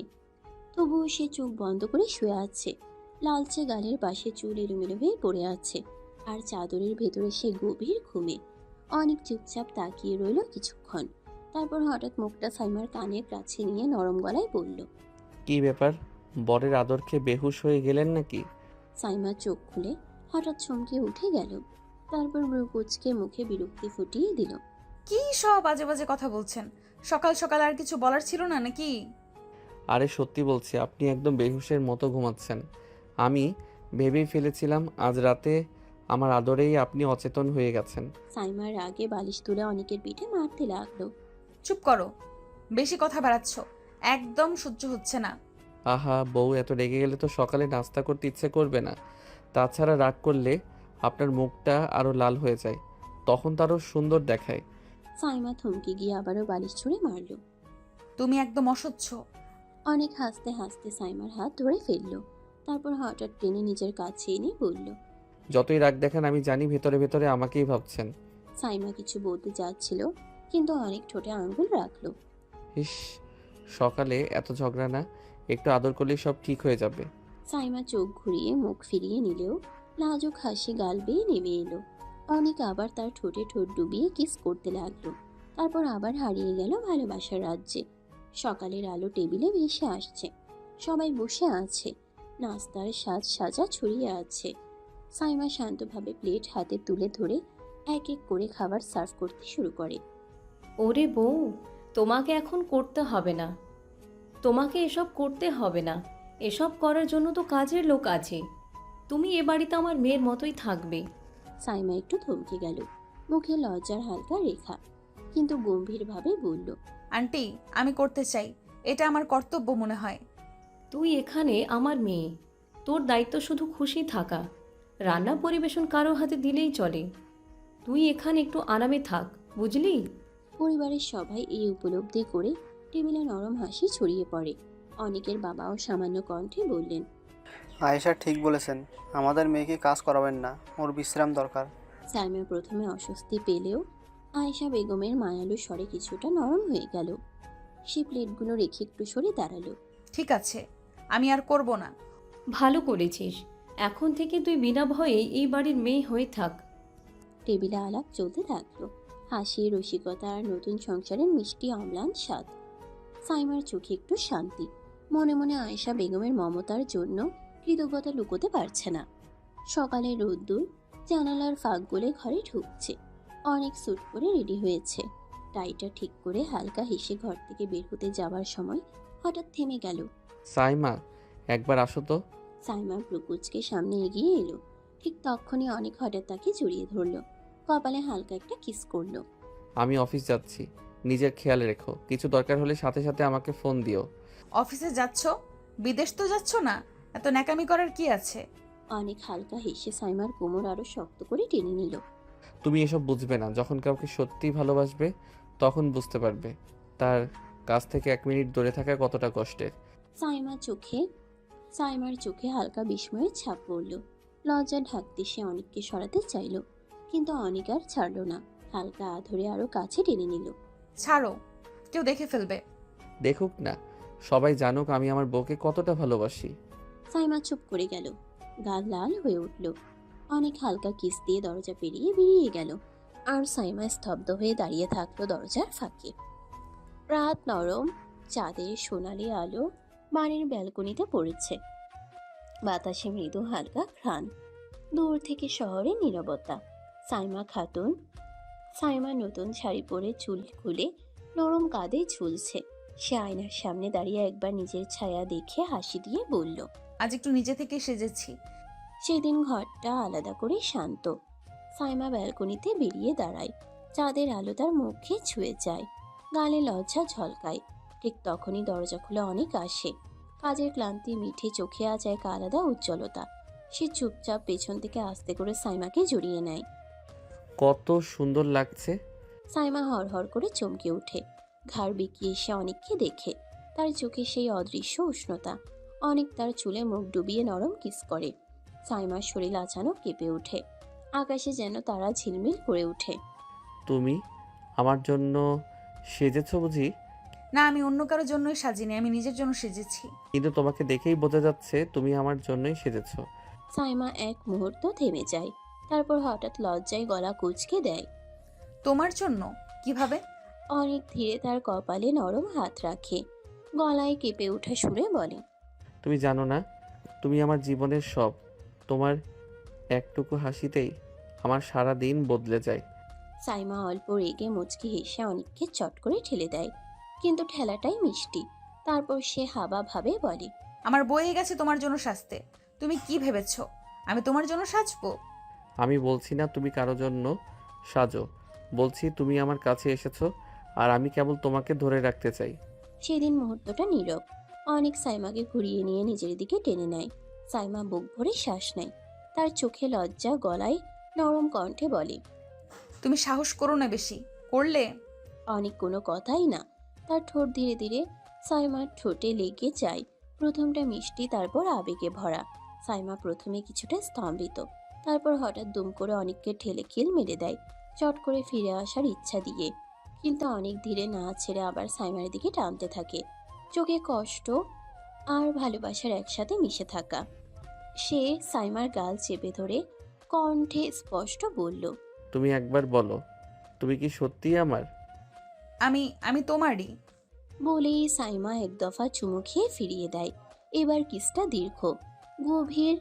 S3: তবুও সে চোখ বন্ধ করে শুয়ে আছে। লালচে গালের পাশে চুল এলোমেলো হয়ে পড়ে আছে, আর চাদরের ভেতরে সে গভীর ঘুমে। অনেক চুপচাপ তাকিয়ে রইল কিছুক্ষণ, তারপর হঠাৎ মুখটা সাইমার কানের কাছে নিয়ে নরম গলায় বলল,
S2: কি ব্যাপার, বরের আদর খেয়ে বেহুশ হয়ে গেলেন নাকি?
S3: সাইমা চোখ খুলে হঠাৎ চমকে উঠে গেল, তারপর ভ্রু কুঁচকে মুখে বিরক্তি ফুটিয়ে দিল।
S1: কি সব বাজে বাজে কথা বলছেন? সকাল সকাল আর কিছু বলার ছিল না নাকি?
S2: আরে সত্যি বলছি, আপনি একদম বেহুশের মতো ঘুমাচ্ছেন। আমি ভেবেই ফেলেছিলাম আজ রাতে আমার আদরেই আপনি অচেতন হয়ে গেছেন।
S3: সাইমার রাগে বালিশ তুলে অনেকের পিঠে মারতে লাগলো।
S1: চুপ করো, বেশি কথা বাড়াচ্ছ, একদম সহ্য হচ্ছে না।
S2: আহা, বউ এত রেগে গেলে তো সকালে নাস্তা করতে ইচ্ছে করবে না। তাছাড়া রাগ করলে আপনার মুখটা আরও লাল হয়ে যায়, তখন তো আরও সুন্দর দেখায়।
S3: সাইমা থমকে গিয়ে আবারও বালিশ ছুঁড়ে মারল।
S1: তুমি একদম অসহ্য।
S3: অনেক হাসতে হাসতে সাইমার হাত ধরে ফেলল। তারপর হঠাৎ টেনে নিজের কাছে এনে বলল।
S2: যতই রাগ দেখান আমি জানি ভেতরে ভেতরে আমাকেই ভাবছেন।
S3: সাইমা কিছু বলতে যাচ্ছিল, কিন্তু অনেক ঠোঁটে আঙ্গুল রাখলো।
S2: ইস, সকালে এত ঝগড়া না, একটু আদর করলেই সব ঠিক হয়ে যাবে।
S3: সাইমা চোখ ঘুরিয়ে মুখ ফিরিয়ে নিলেও লাজুক হাসি গাল বেয়ে নেমে এলো। অনেক আবার তার ঠোঁটে ঠোঁট ডুবিয়ে কিস করতে লাগলো। তারপর আবার হারিয়ে গেল ভালোবাসার রাজ্যে। সকালের আলো টেবিলে ভেসে আসছে, সবাই বসে আছে, নাস্তার সাজ সাজা ছড়িয়ে আছে। সাইমা শান্তভাবে প্লেট হাতে তুলে ধরে এক এক করে খাবার সার্ভ করতে শুরু করে।
S13: ওরে বউ, তোমাকে এখন করতে হবে না, তোমাকে এসব করতে হবে না। এসব করার জন্য তো কাজের লোক আছে। তুমি এ বাড়িতে আমার মেয়ের মতোই থাকবে।
S3: সাইমা একটু থমকে গেল, মুখে লজ্জার হালকা রেখা, কিন্তু গম্ভীরভাবে বলল।
S1: আন্টি, আমি করতে চাই, এটা আমার কর্তব্য মনে হয়।
S13: তুই এখানে আমার মেয়ে, তোর দায়িত্ব শুধু খুশি থাকা। রান্না পরিবেশন কারো হাতে দিলেই চলে। তুই এখানে একটু আরামে থাক, বুঝলি?
S3: পরিবারের সবাই এই উপলব্ধি করে টেবিলে নরম হাসি ছড়িয়ে পড়ে। অনেকের বাবাও সামান্য কণ্ঠে বললেন।
S14: আয়েশা ঠিক বলেছেন, আমাদের মেয়েকে কাজ করাবেন না, ওর বিশ্রাম দরকার।
S3: সাইমা প্রথমে অস্বস্তি পেলেও আয়েশা বেগমের মায়ালু স্বরে কিছুটা নরম হয়ে গেল। সে প্লেটগুলো রেখে একটু সরে দাঁড়ালো।
S1: ঠিক আছে, আমি আর করব না।
S13: ভালো করেছিস। এখন থেকে তুই বিনা ভয়ে এই বাড়ির মেয়ে হয়ে থাক।
S3: টেবিলে আলাপ চলতে থাকলো, হাসি, রসিকতা আর নতুন সংসারের মিষ্টি অম্লান স্বাদ। সাইমার চোখে একটু শান্তি, মনে মনে আয়েশা বেগমের মমতার জন্য কৃতজ্ঞতা লুকোতে পারছে না। সকালে রোদ্দুর জানালার ফাঁক গলে ঘরে ঢুকছে। অনেক স্যুট পরে রেডি হয়েছে, টাইটা ঠিক করে হালকা হেসে ঘর থেকে বের হতে যাওয়ার সময় হঠাৎ থেমে গেল।
S2: সাইমা, একবার আসো তো।
S3: সাইমা প্রকুচকে সামনে এগিয়ে এলো। ঠিক তখনই অনেক হঠাৎ তাকে জড়িয়ে ধরলো, কপালে হালকা একটা কিস করলো।
S2: আমি অফিস যাচ্ছি, নিজের খেয়াল রেখো। কিছু দরকার হলে সাথে সাথে আমাকে ফোন দিও।
S1: অফিসে যাচ্ছ? বিদেশ তো যাচ্ছ না, এত ন্যাকামি করার কি আছে?
S3: অনেক হালকা হেসে সাইমার কোমর আরো শক্ত করে টেনে নিল।
S2: তুমি এসব বুঝবে না, যখন কাউকে সত্যিই ভালোবাসবে তখন বুঝতে পারবে তার কাছ থেকে 1 মিনিট দূরে থাকা কতটা কষ্টের।
S3: সাইমার চোখে হালকা বিস্ময়ের ছাপ পড়ল। লজ্জা ঢাকতে সে অনেককে সরাতে চাইল, কিন্তু অনেক আর ছাড়ল না। হালকা ধরে আরো কাছে টেনে নিল।
S1: ছাড়ো, কেউ দেখে ফেলবে।
S2: দেখুক না, সবাই জানুক আমি আমার বউকে কতটা ভালোবাসি।
S3: সাইমা চুপ করে গেল, গাল লাল হয়ে উঠল। অনেক হালকা কিস দিয়ে দরজা পেরিয়ে বেরিয়ে গেল, আর সাইমা স্তব্ধ হয়ে দাঁড়িয়ে থাকলো দরজার ফাঁকে। রাত নরম, চাঁদের সোনালি আলো বাড়ির ব্যালকনিতে পড়েছে। বাতাসে মৃদু হালকা ঘ্রাণ। দূর থেকে শহরে নীরবতা। সাইমা নতুন শাড়ি পরে চুল খুলে নরম কাঁধে ঝুলছে। সে আয়নার সামনে দাঁড়িয়ে একবার নিজের ছায়া দেখে হাসি দিয়ে বলল,
S1: আজ একটু নিজে থেকে সেজেছি।
S3: সেদিন ঘরটা আলাদা করে শান্ত। সাইমা ব্যালকনিতে বেরিয়ে দাঁড়ায়, চাঁদের আলো তার মুখে ছুঁয়ে যায়, গালে লজ্জা ঝলকায়। ঠিক তখনই দরজা খুলে অনেক আসে। কাজের ক্লান্তি মিঠে চোখে আজ এক আলাদা উজ্জ্বলতা। সে চুপচাপ পেছন থেকে আস্তে করে সাইমাকে জড়িয়ে নেয়।
S2: কত সুন্দর লাগছে।
S3: সাইমা হড়হড় করে চমকে ওঠে, ঘাড় বেঁকিয়ে এসে অনেককে দেখে। তার চোখে সেই অদৃশ্য উষ্ণতা। অনেক তার চুলে মুখ ডুবিয়ে নরম কিস করে। সাইমার শরীর আচানক কেঁপে ওঠে, আকাশে যেন তারা ঝিলমিল করে ওঠে।
S2: তুমি আমার জন্য সেজেছো বুঝি?
S1: না, আমি অন্য কারোর জন্যই সাজিনি, আমি নিজের জন্য সেজেছি।
S2: কিন্তু তোমাকে দেখেই বোঝা যাচ্ছে তুমি আমার জন্যই সেজেছো।
S3: সাইমা এক মুহূর্ত থেমে যায়, তারপর হঠাৎ লজ্জায় গলা কুঁচকে দেয়।
S1: তোমার জন্য? কিভাবে?
S3: অনেক ধীরে তার কপালে নরম হাত রাখে, গলায় কেঁপে ওঠা সুরে বলে,
S2: তুমি জানো না, তুমি আমার জীবনের সব। তোমার একটুকু হাসিতেই আমার সারা দিন বদলে যায়।
S3: সাইমা অল্প রেগে মুচকি হেসে অনেককে চট করে ঠেলে দেয়, কিন্তু ঠেলাটাই মিষ্টি। তারপর সে হাবা ভাবে বলে,
S1: আমার বয়ে গেছে তোমার জন্য সাজতে। তুমি কি ভেবেছো আমি তোমার জন্য সাজবো?
S2: আমি বলছি না তুমি কারো জন্য সাজো, বলছি তুমি আমার কাছে এসেছো আর আমি কেবল তোমাকে ধরে রাখতে চাই।
S3: সেদিন মুহূর্তটা নীরব। অনেক সাইমাকে ঘুরিয়ে নিয়ে নিজের দিকে টেনে নেয়। সাইমা বুক ভরে শ্বাস নেয়, তার চোখে লজ্জা, গলায় নরম কণ্ঠে বলে,
S1: তুমি সাহস করো না বেশি, করলে
S3: অনেক কোনো কথাই না। তার ঠোঁট ধীরে ধীরে সাইমার ঠোঁটে লেগে যায়। প্রথমটা মিষ্টি, তারপর আবেগে ভরা। সাইমা প্রথমে কিছুটা স্তম্ভিত, তারপর হঠাৎ দুম করে অনেককে ঠেলে কিল মেরে দেয়, চট করে ফিরে আসার ইচ্ছা দিয়ে। কিন্তু অনেক ধীরে না ছেড়ে আবার সাইমার দিকে টানতে থাকে, চোখে কষ্ট আর ভালোবাসার একসাথে মিশে থাকা। সে সাইমার গাল চেপে ধরে কণ্ঠে স্পষ্ট বলল,
S2: তুমি একবার বলো, তুমি কি সত্যিই আমার?
S1: আমি তোমারই।
S3: বলেই সাইমা এক দফা চুমু খেয়ে ফিরিয়ে দেয়। এবার কিসটা দীর্ঘ, গভীর,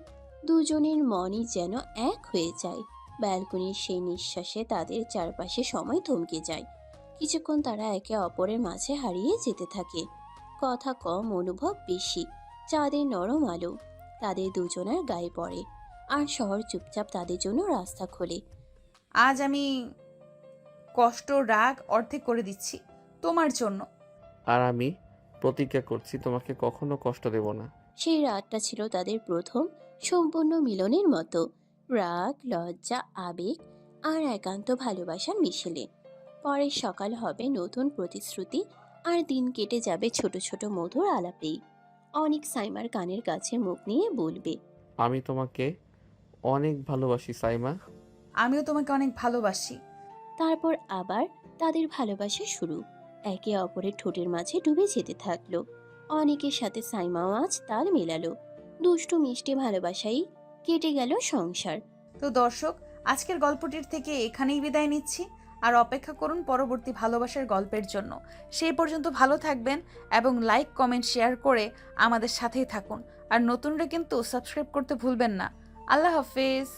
S3: দুজনের মনই যেন এক হয়ে যায়। ব্যালকনির সেই নিঃশ্বাসে তাদের চারপাশে সময় থমকে যায়। কিছুক্ষণ তারা একে অপরের মাঝে হারিয়ে যেতে থাকে। কথা কম, অনুভব বেশি। চাঁদের নরম আলো তাদের দুজনের গায়ে পড়ে, আর শহর চুপচাপ তাদের জন্য রাস্তা খোলে।
S1: আজ আমি কষ্ট রাগ অর্ধেক করে দিচ্ছি তোমার জন্য।
S2: আর আমি প্রতিজ্ঞা করছি তোমাকে কখনো কষ্ট দেব না।
S3: সেই রাতটা ছিল তাদের প্রথম সম্পূর্ণ মিলনের মতো, রাগ, লজ্জা, আবেগ আর একান্ত ভালোবাসার মিশেলে। পরের সকাল হবে নতুন প্রতিশ্রুতি, আর দিন কেটে যাবে ছোট ছোট মধুর আলাপেই। অনেক সাইমার কানের কাছে মুখ নিয়ে বলবে,
S2: আমি তোমাকে অনেক ভালোবাসি সাইমা।
S1: আমিও তোমাকে অনেক ভালোবাসি।
S3: তারপর আবার তাদের ভালোবাসা শুরু, একে অপরের ঠোঁটের মাঝে ডুবে যেতে থাকলো। অনেকের সাথে সাইমাও আজ তাল মেলালো। দুষ্টু মিষ্টি ভালোবাসাই কেটে গেল সংসার।
S1: তো দর্শক, আজকের গল্পটির থেকে এখানেই বিদায় নিচ্ছি। আর অপেক্ষা করুন পরবর্তী ভালোবাসার গল্পের জন্য। সেই পর্যন্ত ভালো থাকবেন এবং লাইক, কমেন্ট, শেয়ার করে আমাদের সাথেই থাকুন। আর নতুনরা কিন্তু সাবস্ক্রাইব করতে ভুলবেন না। আল্লাহ হাফেজ।